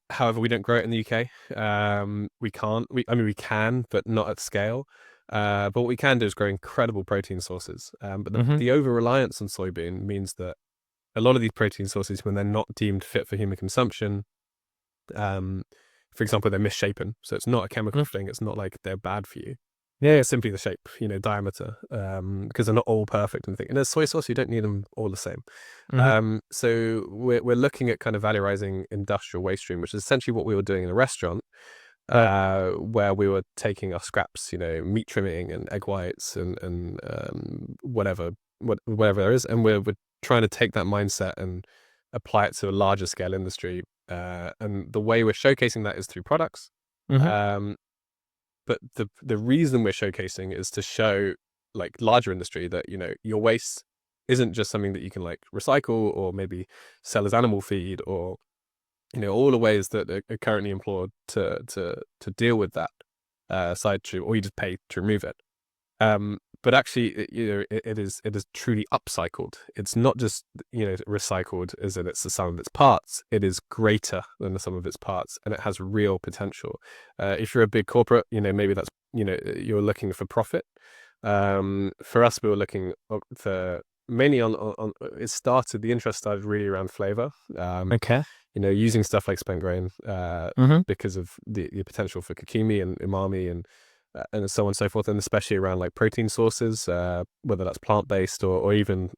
However, we don't grow it in the UK. We can't. We can, but not at scale. But what we can do is grow incredible protein sources. But the over-reliance on soybean means that a lot of these protein sources, when they're not deemed fit for human consumption, for example, they're misshapen. So it's not a chemical thing. It's not like they're bad for you. Yeah, it's simply the shape, diameter, because they're not all perfect and things. And as soy sauce, you don't need them all the same. So we're looking at kind of valorizing industrial waste stream, which is essentially what we were doing in a restaurant, where we were taking our scraps, meat trimming and egg whites and whatever there is, and we're trying to take that mindset and apply it to a larger scale industry. And the way we're showcasing that is through products. But the reason we're showcasing is to show like larger industry that, your waste isn't just something that you can like recycle or maybe sell as animal feed or, all the ways that are currently employed to deal with that side stream, or you just pay to remove it. But actually, it is truly upcycled. It's not just, recycled as in it's the sum of its parts. It is greater than the sum of its parts, and it has real potential. If you're a big corporate, maybe that's you're looking for profit. For us, we were looking for mainly on it started, the interest started really around flavor.
Okay.
Using stuff like spent grain
Mm-hmm.
because of the potential for kokimi and umami and so on and so forth, and especially around like protein sources, whether that's plant-based or even,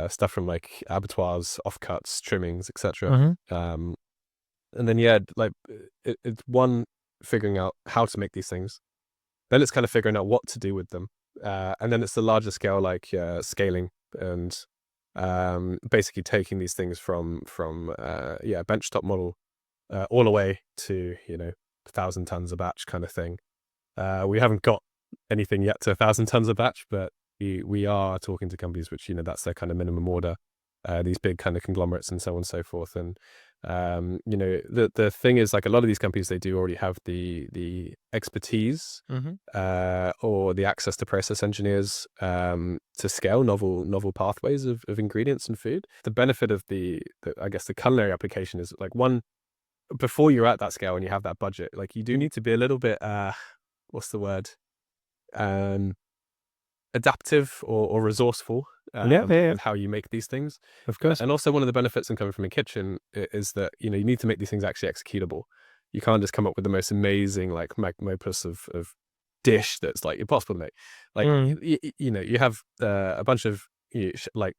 stuff from like abattoirs, offcuts, trimmings, etc.
Mm-hmm.
And then, yeah, like it's one, figuring out how to make these things. Then it's kind of figuring out what to do with them. And then it's the larger scale, like scaling and basically taking these things from benchtop model all the way to 1,000 tons a batch kind of thing. We haven't got anything yet to 1,000 tons a batch, but we are talking to companies which that's their kind of minimum order. These big kind of conglomerates and so on and so forth. And the thing is, like, a lot of these companies, they do already have the expertise
Mm-hmm.
or the access to process engineers to scale novel pathways of ingredients and food. The benefit of I guess the culinary application is, like, one, before you're at that scale and you have that budget, like, you do need to be a little bit what's the word, adaptive or resourceful
Yeah, yeah, yeah.
with how you make these things.
Of course.
And also, one of the benefits in coming from a kitchen is that you need to make these things actually executable. You can't just come up with the most amazing, like, magnum opus of dish that's like impossible to make. Like,
Mm.
you have a bunch of like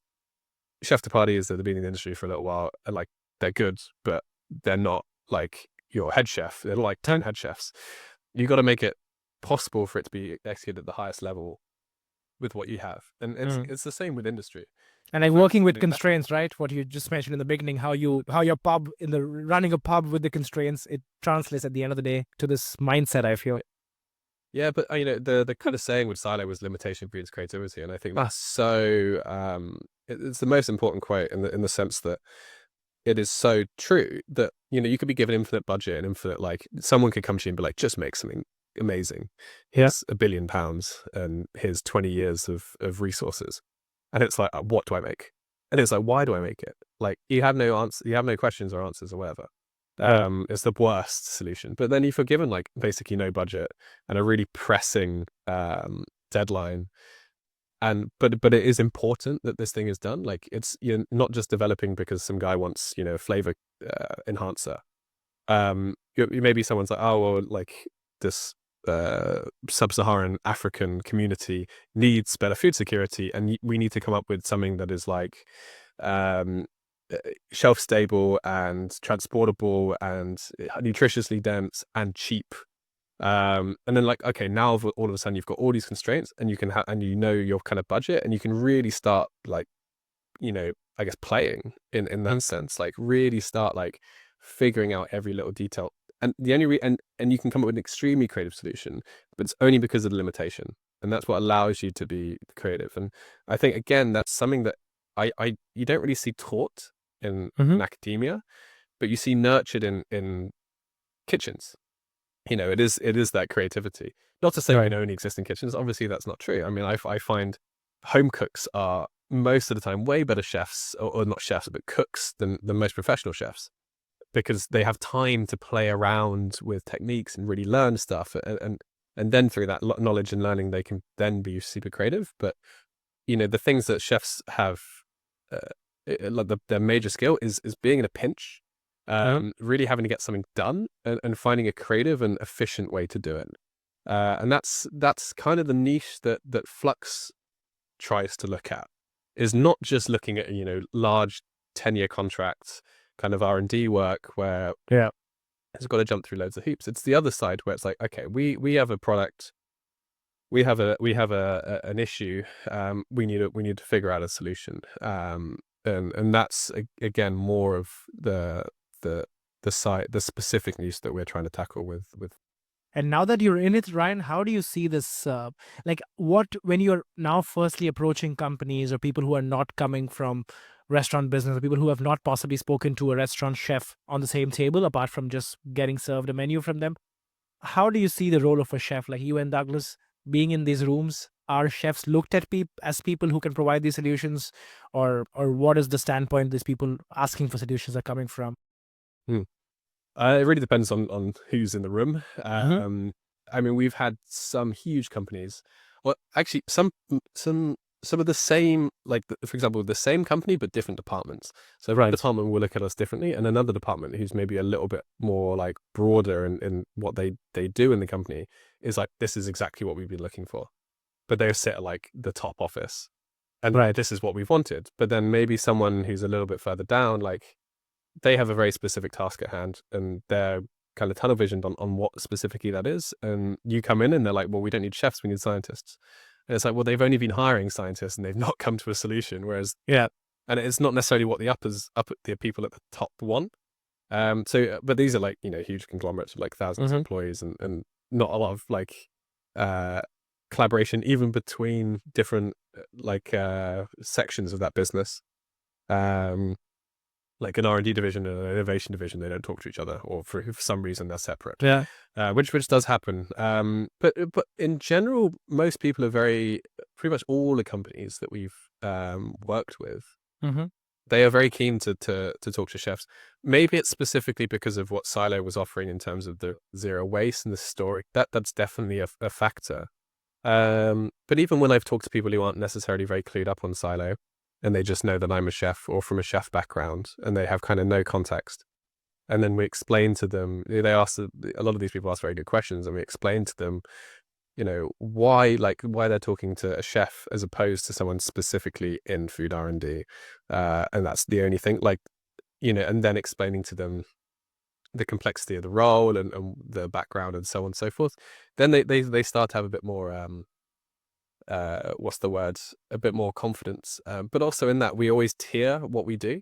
chef de parties that have been in the industry for a little while, and, like, they're good, but they're not like your head chef. They're like 10 head chefs. You got to make it possible for it to be executed at the highest level with what you have, and
Mm.
it's the same with industry.
And like
Folks
working with
do that.
constraints, right? What you just mentioned in the beginning, how your pub in the running a pub with the constraints, it translates at the end of the day to this mindset, I feel.
Yeah, but the kind of saying with Silo was limitation breeds creativity, and I think that's so it's the most important quote in the sense that it is so true that you could be given infinite budget and infinite, like, someone could come to you and be like, just make something amazing.
Yeah.
Here's £1 billion and here's 20 years of resources, and it's like, what do I make? And it's like, why do I make it? Like, you have no answer, you have no questions or answers or whatever.
Yeah.
It's the worst solution. But then if you're given, like, basically no budget and a really pressing deadline, but it is important that this thing is done. Like, it's, you're not just developing because some guy wants a flavor enhancer. Maybe someone's like, oh, well, like, this sub-Saharan African community needs better food security, and we need to come up with something that is like um, shelf stable and transportable and nutritiously dense and cheap. And then, like, okay, now all of a sudden you've got all these constraints, and you can and your kind of budget, and you can really start, like, I guess, playing in that sense, like, really start, like, figuring out every little detail. And the only and you can come up with an extremely creative solution, but it's only because of the limitation, and that's what allows you to be creative. And I think, again, that's something that you don't really see taught in
Mm-hmm.
academia, but you see nurtured in kitchens. It is that creativity. Not to say we
Right.
know only exist in kitchens. Obviously, that's not true. I mean, I find home cooks are most of the time way better chefs, or not chefs, but cooks than most professional chefs, because they have time to play around with techniques and really learn stuff, and then through that knowledge and learning, they can then be super creative. But the things that chefs have, like, their major skill is being in a pinch,
Mm-hmm.
really having to get something done, and finding a creative and efficient way to do it. And that's kind of the niche that Flux tries to look at, is not just looking at large 10-year contracts, kind of R&D work where
Yeah.
it's got to jump through loads of hoops. It's the other side where it's like, okay, we have a product, an issue, we need to figure out a solution, and that's again more of the the specific niche that we're trying to tackle with.
And now that you're in it, Ryan, how do you see this? Like, what, when you're now firstly approaching companies or people who are not coming from restaurant business, or people who have not possibly spoken to a restaurant chef on the same table, apart from just getting served a menu from them, how do you see the role of a chef like you and Douglas being in these rooms? Are chefs looked at as people who can provide these solutions, or what is the standpoint these people asking for solutions are coming from?
Hmm. It really depends on who's in the room.
Hmm.
I mean, we've had some huge companies, well, actually, some of the same, like, for example, the same company but different departments. So
Right.
department will look at us differently, and another department who's maybe a little bit more like broader in what they do in the company is like, this is exactly what we've been looking for. But they'll sit at like the top office, and
Right.
this is what we've wanted. But then maybe someone who's a little bit further down, like, they have a very specific task at hand, and they're kind of tunnel visioned on what specifically that is. And you come in and they're like, well, we don't need chefs, we need scientists. And it's like, well, they've only been hiring scientists and they've not come to a solution. Whereas,
Yeah.
and it's not necessarily what the people at the top want. But these are like, huge conglomerates with like thousands of
Mm-hmm.
employees, and not a lot of like collaboration even between different sections of that business. Like an R&D division and an innovation division, they don't talk to each other, or for some reason they're separate.
Yeah.
Which does happen. But in general, most people are pretty much all the companies that we've worked with,
Mm-hmm.
they are very keen to talk to chefs. Maybe it's specifically because of what Silo was offering in terms of the zero waste and the story. That's definitely a factor. But even when I've talked to people who aren't necessarily very clued up on Silo, and they just know that I'm a chef or from a chef background, and they have kind of no context, and then we explain to them, they ask, a lot of these people ask very good questions, and we explain to them, why they're talking to a chef as opposed to someone specifically in food R&D, and that's the only thing, and then explaining to them the complexity of the role and the background and so on and so forth. Then they start to have a bit more what's the word? A bit more confidence. But also in that, we always tier what we do.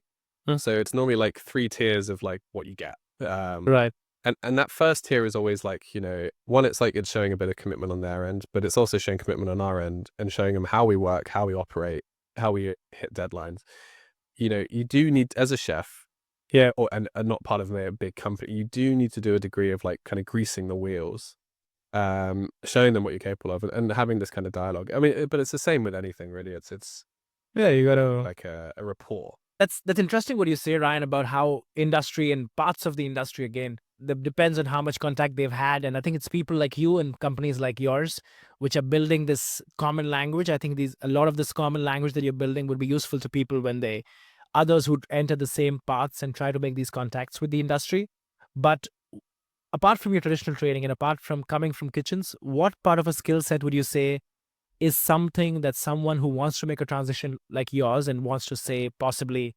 Mm.
So it's normally like 3 tiers of like what you get.
Right.
And that first tier is always like, one, it's like it's showing a bit of commitment on their end, but it's also showing commitment on our end and showing them how we work, how we operate, how we hit deadlines. You do need, as a chef,
Yeah.
and not part of a big company, you do need to do a degree of like kind of greasing the wheels, showing them what you're capable of, and having this kind of dialogue. I mean, but it's the same with anything really. It's
Yeah. You gotta.
like a rapport.
That's interesting what you say, Ryan, about how industry and parts of the industry, again, that depends on how much contact they've had. And I think it's people like you and companies like yours which are building this common language. I think a lot of this common language that you're building would be useful to people when others would enter the same paths and try to make these contacts with the industry. But apart from your traditional training and apart from coming from kitchens, what part of a skill set would you say is something that someone who wants to make a transition like yours and wants to, say, possibly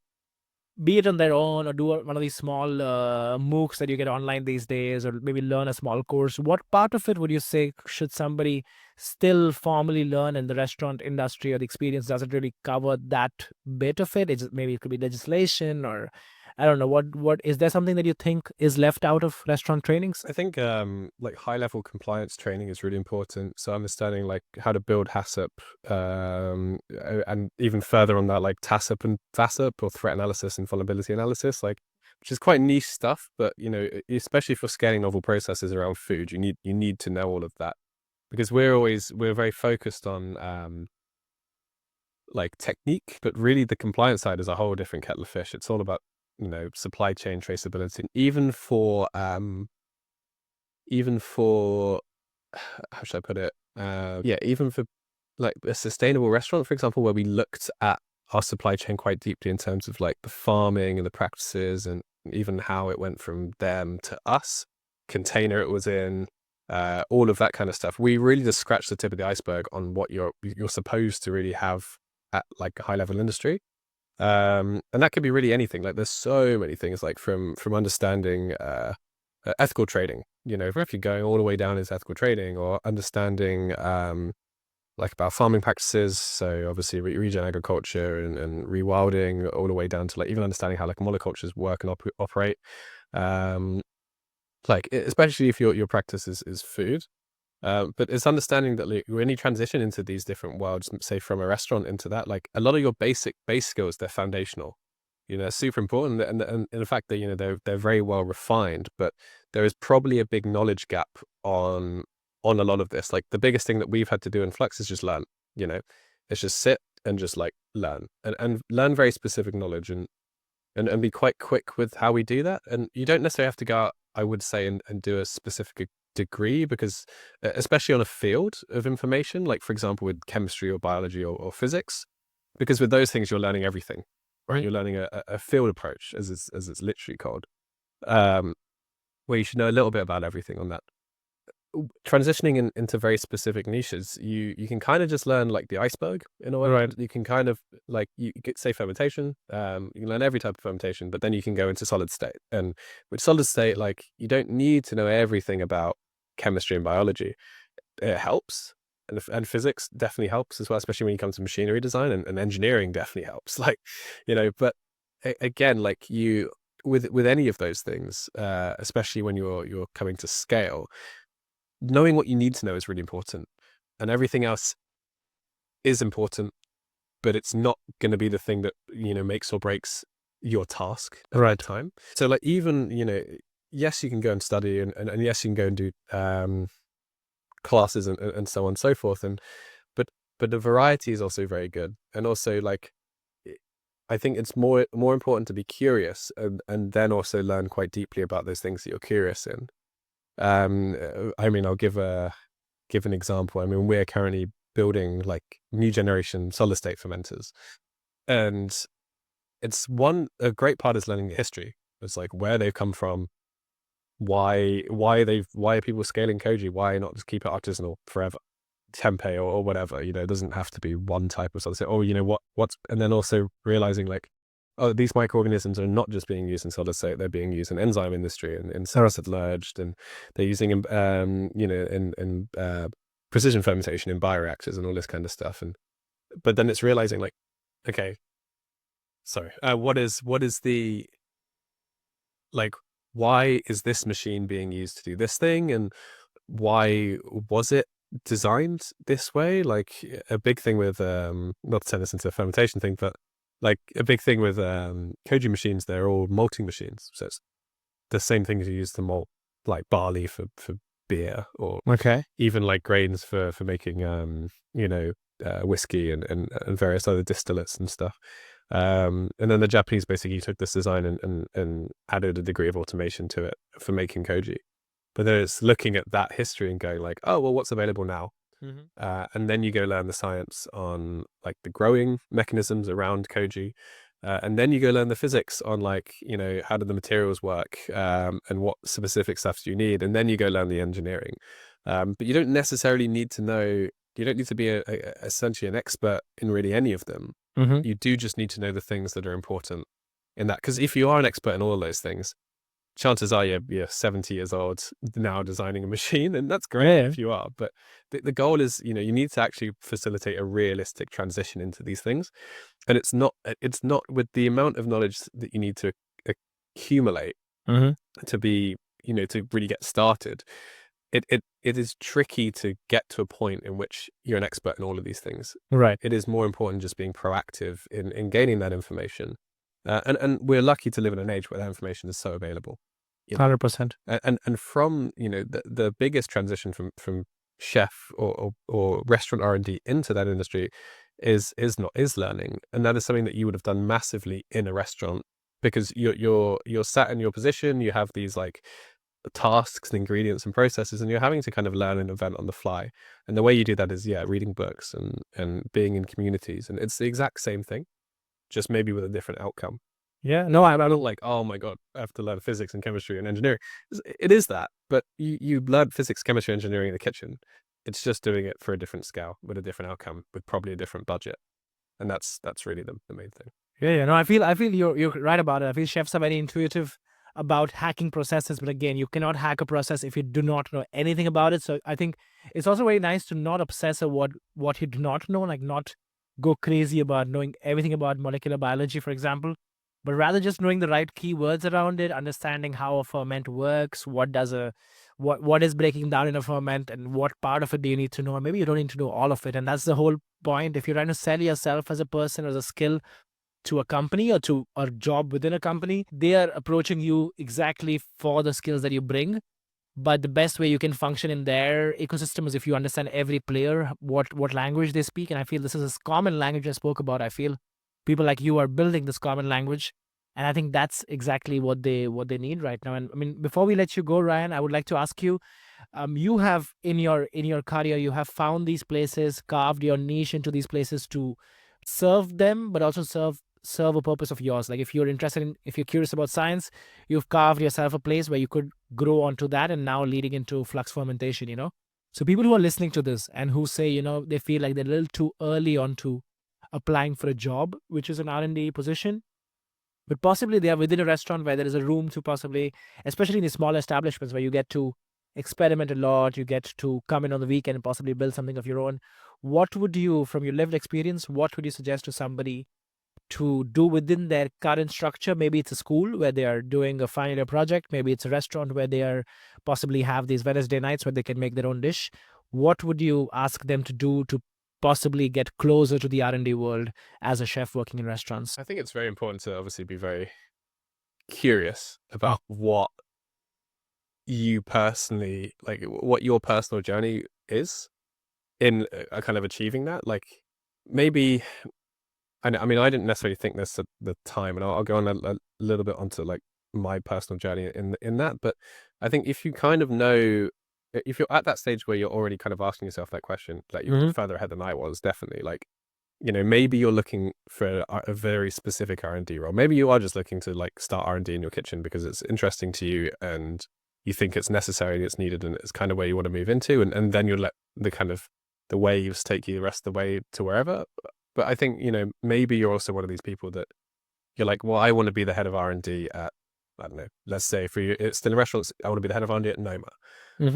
be it on their own or do one of these small MOOCs that you get online these days, or maybe learn a small course, what part of it would you say should somebody still formally learn, and the restaurant industry or the experience doesn't really cover that bit of it? Maybe it could be legislation, or I don't know. What is there something that you think is left out of restaurant trainings?
I think like high level compliance training is really important. So understanding like how to build HACCP, and even further on that, like TACCP and FACCP, or threat analysis and vulnerability analysis, like, which is quite niche stuff, but especially for scaling novel processes around food, you need to know all of that, because we're very focused on like technique, but really the compliance side is a whole different kettle of fish. It's all about supply chain traceability, and even for how should I put it? Even for like a sustainable restaurant, for example, where we looked at our supply chain quite deeply in terms of like the farming and the practices, and even how it went from them to us, container it was in, all of that kind of stuff. We really just scratched the tip of the iceberg on what you're supposed to really have at like a high level industry. And that could be really anything. Like, there's so many things, like from understanding ethical trading, if you're going all the way down as ethical trading, or understanding like about farming practices, so obviously regen agriculture and rewilding, all the way down to like even understanding how like monocultures work and operate, like especially if your practice is food. But it's understanding that like, when you transition into these different worlds, say from a restaurant into that, like a lot of your base skills, they're foundational, super important. And in fact that, they're very well refined, but there is probably a big knowledge gap on a lot of this. Like the biggest thing that we've had to do in Flux is just learn, it's just sit and just like learn and learn very specific knowledge, and be quite quick with how we do that. And you don't necessarily have to go out, I would say, and do a specific degree, because especially on a field of information, like for example with chemistry or biology or physics, because with those things you're learning everything, right? You're learning a field approach, as it's literally called, um, where you should know a little bit about everything on that. Transitioning into very specific niches, you can kind of just learn like the iceberg in a way.
Right.
You can kind of like, you get, say, fermentation, you can learn every type of fermentation, but then you can go into solid state. And with solid state, like, you don't need to know everything about chemistry and biology. It helps, and physics definitely helps as well, especially when you come to machinery design, and engineering definitely helps. Like, but again, like, you, with any of those things, especially when you're coming to scale, knowing what you need to know is really important, and everything else is important, but it's not going to be the thing that, makes or breaks your task at
Right.
that time. So like, even, yes, you can go and study, and yes, you can go and do classes and so on and so forth. But the variety is also very good. And also, like, I think it's more important to be curious, and then also learn quite deeply about those things that you're curious in. I mean, I'll give an example. I mean, we're currently building like new generation solid state fermenters, and a great part is learning the history. It's like where they've come from, why are people scaling koji? Why not just keep it artisanal forever, tempeh or whatever? It doesn't have to be one type of solid state. Or what's and then also realizing, like, oh, these microorganisms are not just being used in solid state; they're being used in enzyme industry and in submerged, and they're using in precision fermentation in bioreactors and all this kind of stuff. But then it's realizing, like, okay, sorry, what is the, like, why is this machine being used to do this thing, and why was it designed this way? Like, a big thing with not to turn this into a fermentation thing, but like a big thing with koji machines, they're all malting machines. So it's the same things you use to malt, like barley for beer, or
Okay.
even like grains for making whiskey and various other distillates and stuff. And then the Japanese basically took this design and added a degree of automation to it for making koji. But then it's looking at that history and going like, oh, well, what's available now? And then you go learn the science on like the growing mechanisms around koji. And then you go learn the physics on, like, how do the materials work, and what specific stuff do you need. And then you go learn the engineering. But you don't necessarily need to know, you don't need to be essentially an expert in really any of them. You do just need to know the things that are important in that. Because if you are an expert in all of those things, chances are you're 70 years old now designing a machine, and that's great if you are. But the goal is, you need to actually facilitate a realistic transition into these things. And it's not with the amount of knowledge that you need to accumulate to be, to really get started. It is tricky to get to a point in which you're an expert in all of these things.
Right.
It is more important just being proactive in gaining that information. And we're lucky to live in an age where that information is so available.
100%.
And from, the biggest transition from chef or restaurant R&D into that industry is learning. And that is something that you would have done massively in a restaurant, because you're sat in your position, you have these like tasks and ingredients and processes, and you're having to kind of learn and invent on the fly. And the way you do that is, reading books and being in communities. And it's the exact same thing, just maybe with a different outcome.
Yeah. No,
I don't like, oh my God, I have to learn physics and chemistry and engineering. It is that, but you learn physics, chemistry, engineering in the kitchen. It's just doing it for a different scale, with a different outcome, with probably a different budget. And that's really the main thing.
Yeah. No, I feel you're right about it. I feel chefs are very intuitive about hacking processes, but again, you cannot hack a process if you do not know anything about it. So I think it's also very nice to not obsess on what you do not know, like not go crazy about knowing everything about molecular biology, for example, but rather just knowing the right keywords around it, understanding how a ferment works, what is breaking down in a ferment, and what part of it do you need to know. Or maybe you don't need to know all of it, and that's the whole point. If you're trying to sell yourself as a person or as a skill to a company or to a job within a company, they are approaching you exactly for the skills that you bring. But the best way you can function in their ecosystem is if you understand every player, what language they speak. And I feel this is a common language I spoke about. I feel people like you are building this common language. And I think that's exactly what they need right now. And I mean, before we let you go, Ryan, I would like to ask you, You have in your career, you have found these places, carved your niche into these places to serve them, but also serve a purpose of yours. Like if you're curious about science, you've carved yourself a place where you could grow onto that, and now leading into flux fermentation. So people who are listening to this and who say, they feel like they're a little too early onto applying for a job, which is an R&D position, but possibly they are within a restaurant where there is a room to possibly, especially in the small establishments where you get to experiment a lot, you get to come in on the weekend and possibly build something of your own. What would you, from your lived experience, what would you suggest to somebody to do within their current structure? Maybe it's a school where they are doing a final year project. Maybe it's a restaurant where they are possibly have these Wednesday nights where they can make their own dish. What would you ask them to do to possibly get closer to the R&D world as a chef working in restaurants?
I think it's very important to obviously be very curious about what you personally like, what your personal journey is in a kind of achieving that. Like maybe, I mean, I didn't necessarily think this at the time, and I'll go on a little bit onto like my personal journey in that. But I think if you kind of know, if you're at that stage where you're already kind of asking yourself that question, like you're further ahead than I was, definitely. Like, maybe you're looking for a very specific R&D role. Maybe you are just looking to like start R&D in your kitchen because it's interesting to you and you think it's necessary, it's needed, and it's kind of where you want to move into. And then you'll let the kind of the waves take you the rest of the way to wherever. But I think, maybe you're also one of these people that you're like, well, I want to be the head of R&D at, I don't know, let's say for you, it's still in restaurants, I want to be the head of R&D at Noma.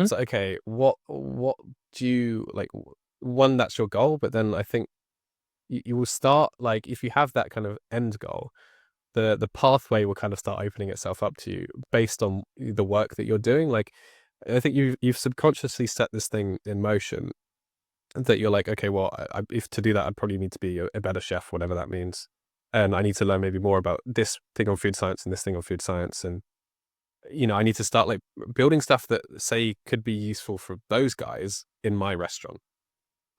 So, okay, what do you like? One, that's your goal, but then I think you will start, like, if you have that kind of end goal, the pathway will kind of start opening itself up to you based on the work that you're doing. Like, I think you've subconsciously set this thing in motion that you're like, okay, well, if to do that, I'd probably need to be a better chef, whatever that means. And I need to learn maybe more about this thing on food science and this thing on food science. And, I need to start like building stuff that say could be useful for those guys in my restaurant.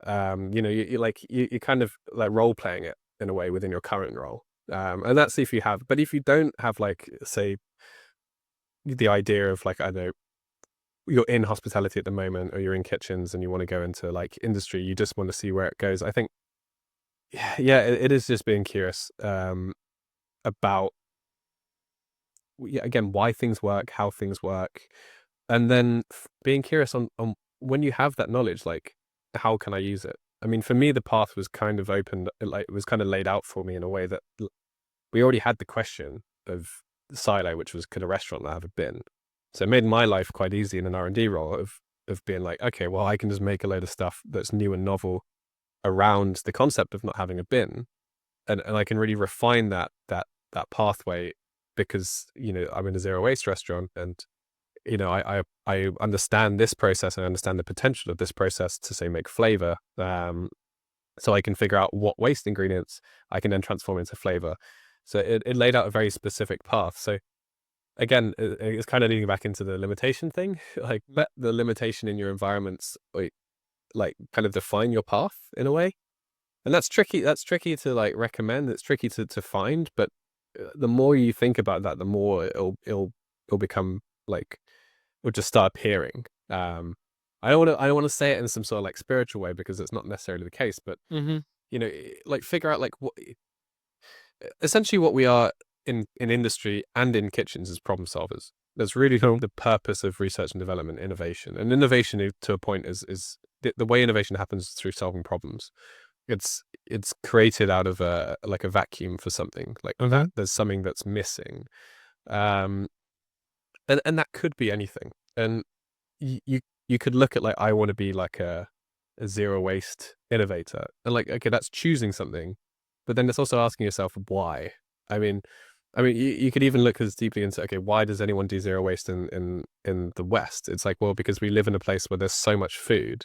You're kind of like role playing it in a way within your current role. And that's if you have, but if you don't have like, say, the idea of like, I don't know, you're in hospitality at the moment or you're in kitchens and you want to go into like industry, you just want to see where it goes. I think, yeah, it is just being curious about, again, why things work, how things work, and then being curious on when you have that knowledge, like, how can I use it? I mean, for me, the path was kind of opened, like it was kind of laid out for me in a way that we already had the question of the silo, which was, could a restaurant have a bin? So it made my life quite easy in an R&D role of being like, okay, well, I can just make a load of stuff that's new and novel around the concept of not having a bin, and I can really refine that pathway because I'm in a zero waste restaurant, and I understand this process and I understand the potential of this process to say make flavor. So I can figure out what waste ingredients I can then transform into flavor. So it laid out a very specific path. So again, it's kind of leading back into the limitation thing. Like, let the limitation in your environments, like kind of define your path in a way. And that's tricky. That's tricky to like recommend. It's tricky to find. But the more you think about that, the more it'll become like, it'll just start appearing. I don't want to say it in some sort of like spiritual way because it's not necessarily the case. But like figure out like what essentially what we are in industry and in kitchens is problem solvers. That's really the purpose of research and development, innovation. And innovation, to a point, is the way innovation happens through solving problems. It's created out of a vacuum for something like that. There's something that's missing, and that could be anything. And you could look at like, I want to be like a zero waste innovator, and like, okay, that's choosing something, but then it's also asking yourself why. I mean, you could even look as deeply into, okay, why does anyone do zero waste in the West? It's like, well, because we live in a place where there's so much food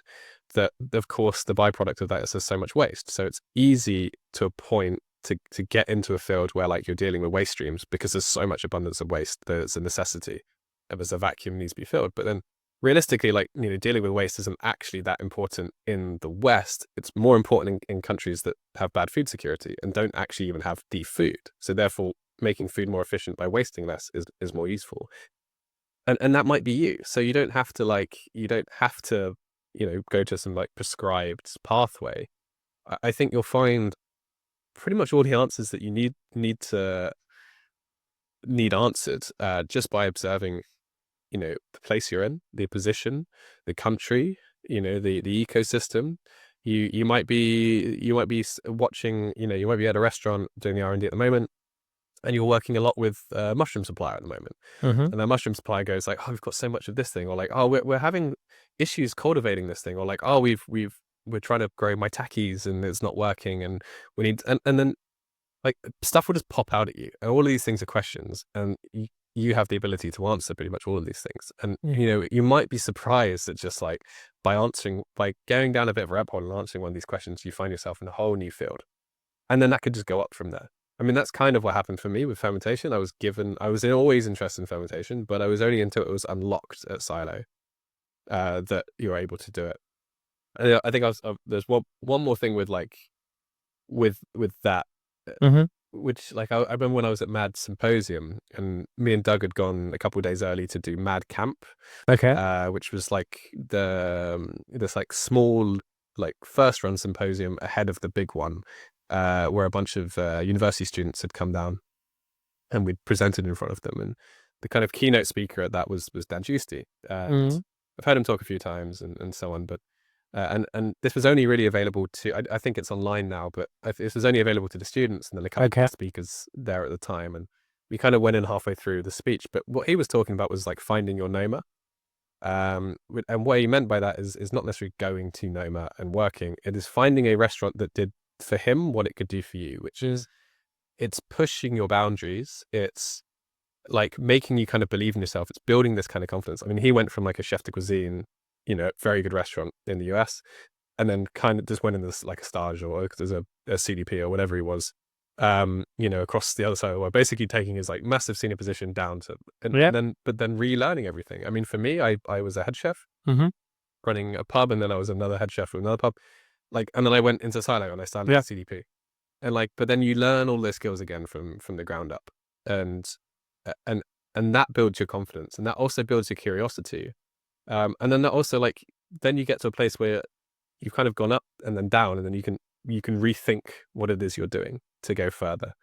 that, of course, the byproduct of that is there's so much waste. So it's easy to a point to get into a field where like you're dealing with waste streams because there's so much abundance of waste that it's a necessity. If there's a vacuum, needs to be filled. But then realistically, like, dealing with waste isn't actually that important in the West. It's more important in countries that have bad food security and don't actually even have the food. So therefore, making food more efficient by wasting less is more useful. and that might be you. So you don't have to go to some like prescribed pathway. I think you'll find pretty much all the answers that you need answered just by observing, the place you're in, the position, the country, the ecosystem. You might be watching, you might be at a restaurant doing the R&D at the moment, and you're working a lot with a mushroom supplier at the moment.
Mm-hmm.
And that mushroom supplier goes like, "Oh, we've got so much of this thing," or like, "Oh, we're having issues cultivating this thing," or like, "Oh, we're trying to grow maitakes and it's not working, and we need," and then like stuff will just pop out at you. And all of these things are questions, and you have the ability to answer pretty much all of these things. And
Yeah.
you might be surprised that just like by going down a bit of a rabbit hole and answering one of these questions, you find yourself in a whole new field, and then that could just go up from there. I mean, that's kind of what happened for me with fermentation. I was always interested in fermentation, but I was only until it was unlocked at Silo that you're able to do it. And I think there's one more thing with like with that,
Mm-hmm.
which like I remember when I was at Mad Symposium, and me and Doug had gone a couple of days early to do Mad Camp,
Okay.
which was like this like small like first run symposium ahead of the big one, where a bunch of university students had come down, and we'd presented in front of them. And the kind of keynote speaker at that was Dan Giusti.
Mm-hmm.
I've heard him talk a few times and so on, but and this was only really available to, I think it's online now, but this was only available to the students and then a couple
Okay.
of speakers there at the time. And we kind of went in halfway through the speech, but what he was talking about was like finding your Noma. And what he meant by that is not necessarily going to Noma and working. It is finding a restaurant that did for him what it could do for you, which is it's pushing your boundaries. It's like making you kind of believe in yourself. It's building this kind of confidence. I mean, he went from like a chef de cuisine, very good restaurant in the US, and then kind of just went in this like a stage or there's a CDP or whatever he was, across the other side of the world, basically taking his like massive senior position down to, and
Yeah.
then relearning everything. I mean, for me, I was a head chef
Mm-hmm.
running a pub, and then I was another head chef with another pub, and then I went into Silo and I started
Yeah.
at CDP, and but then you learn all those skills again from the ground up, and and that builds your confidence, and that also builds your curiosity, and then that also then you get to a place where you've kind of gone up and then down, and then you can rethink what it is you're doing to go further.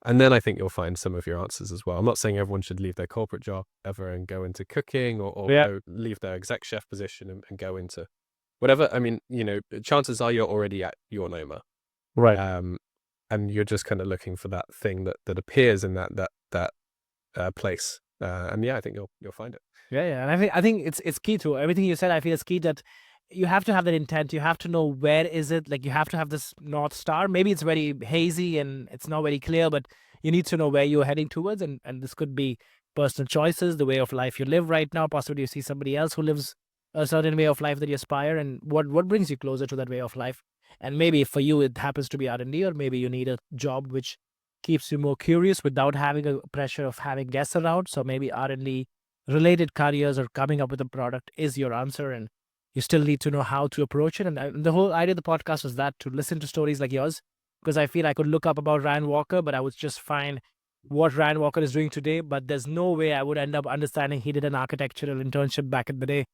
And then I think you'll find some of your answers as well. I'm not saying everyone should leave their corporate job ever and go into cooking, or
Yeah.
leave their exec chef position and go into whatever. I mean, chances are you're already at your Noma,
Right.
and you're just kind of looking for that thing that appears in that place. And yeah, I think you'll find it.
Yeah, yeah, and I think it's key to everything you said. I feel it's key that you have to have that intent. You have to know where is it. Like you have to have this North Star. Maybe it's very hazy and it's not very clear, but you need to know where you're heading towards. And this could be personal choices, the way of life you live right now. Possibly you see somebody else who lives a certain way of life that you aspire, and what brings you closer to that way of life. And maybe for you it happens to be R&D, or maybe you need a job which keeps you more curious without having a pressure of having guests around. So maybe R&D related careers or coming up with a product is your answer, and you still need to know how to approach it. And the whole idea of the podcast was that to listen to stories like yours, because I feel I could look up about Ryan Walker, but I would just find what Ryan Walker is doing today, but there's no way I would end up understanding he did an architectural internship back in the day.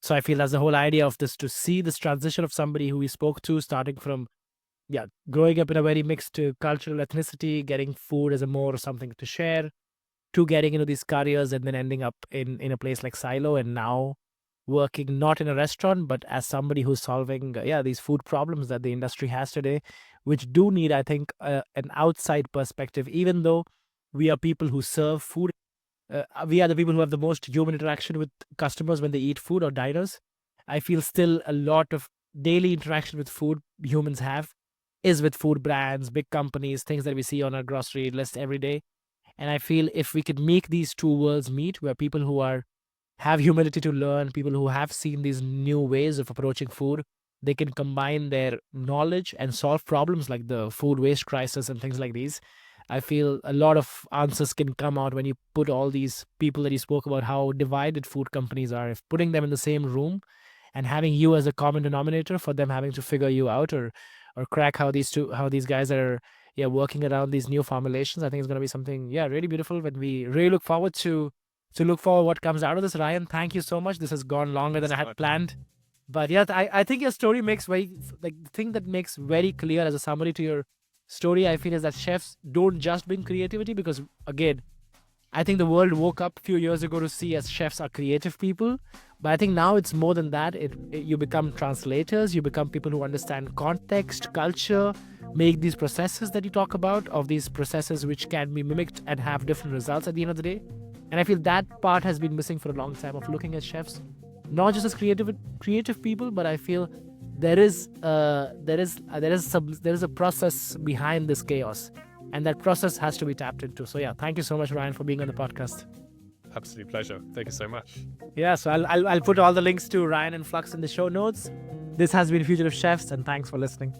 So I feel that's the whole idea of this, to see this transition of somebody who we spoke to, starting from growing up in a very mixed cultural ethnicity, getting food as a more something to share, to getting into these careers and then ending up in a place like Silo, and now working not in a restaurant but as somebody who's solving these food problems that the industry has today, which do need, I think, an outside perspective. Even though we are people who serve food, we are the people who have the most human interaction with customers when they eat food, or diners. I feel still a lot of daily interaction with food humans have is with food brands, big companies, things that we see on our grocery list every day. And I feel if we could make these two worlds meet, where people who have humility to learn, people who have seen these new ways of approaching food, they can combine their knowledge and solve problems like the food waste crisis and things like these. I feel a lot of answers can come out when you put all these people that you spoke about, how divided food companies are. If putting them in the same room and having you as a common denominator for them having to figure you out, or crack how these guys are working around these new formulations, I think it's going to be something really beautiful. When we really look forward to So look forward what comes out of this. Ryan, thank you so much. This has gone longer than I had planned. But yeah, I think your story makes the thing that makes very clear as a summary to your story, I feel, is that chefs don't just bring creativity, because again, I think the world woke up a few years ago to see as chefs are creative people. But I think now it's more than that. You become translators, you become people who understand context, culture, make these processes that you talk about, of these processes which can be mimicked and have different results at the end of the day. And I feel that part has been missing for a long time, of looking at chefs not just as creative people, but I feel there is a process behind this chaos, and that process has to be tapped into. So yeah, thank you so much, Ryan, for being on the podcast.
Absolute pleasure. Thank you so much.
Yeah, so I'll put all the links to Ryan and Flux in the show notes. This has been Fugitive Chefs, and thanks for listening.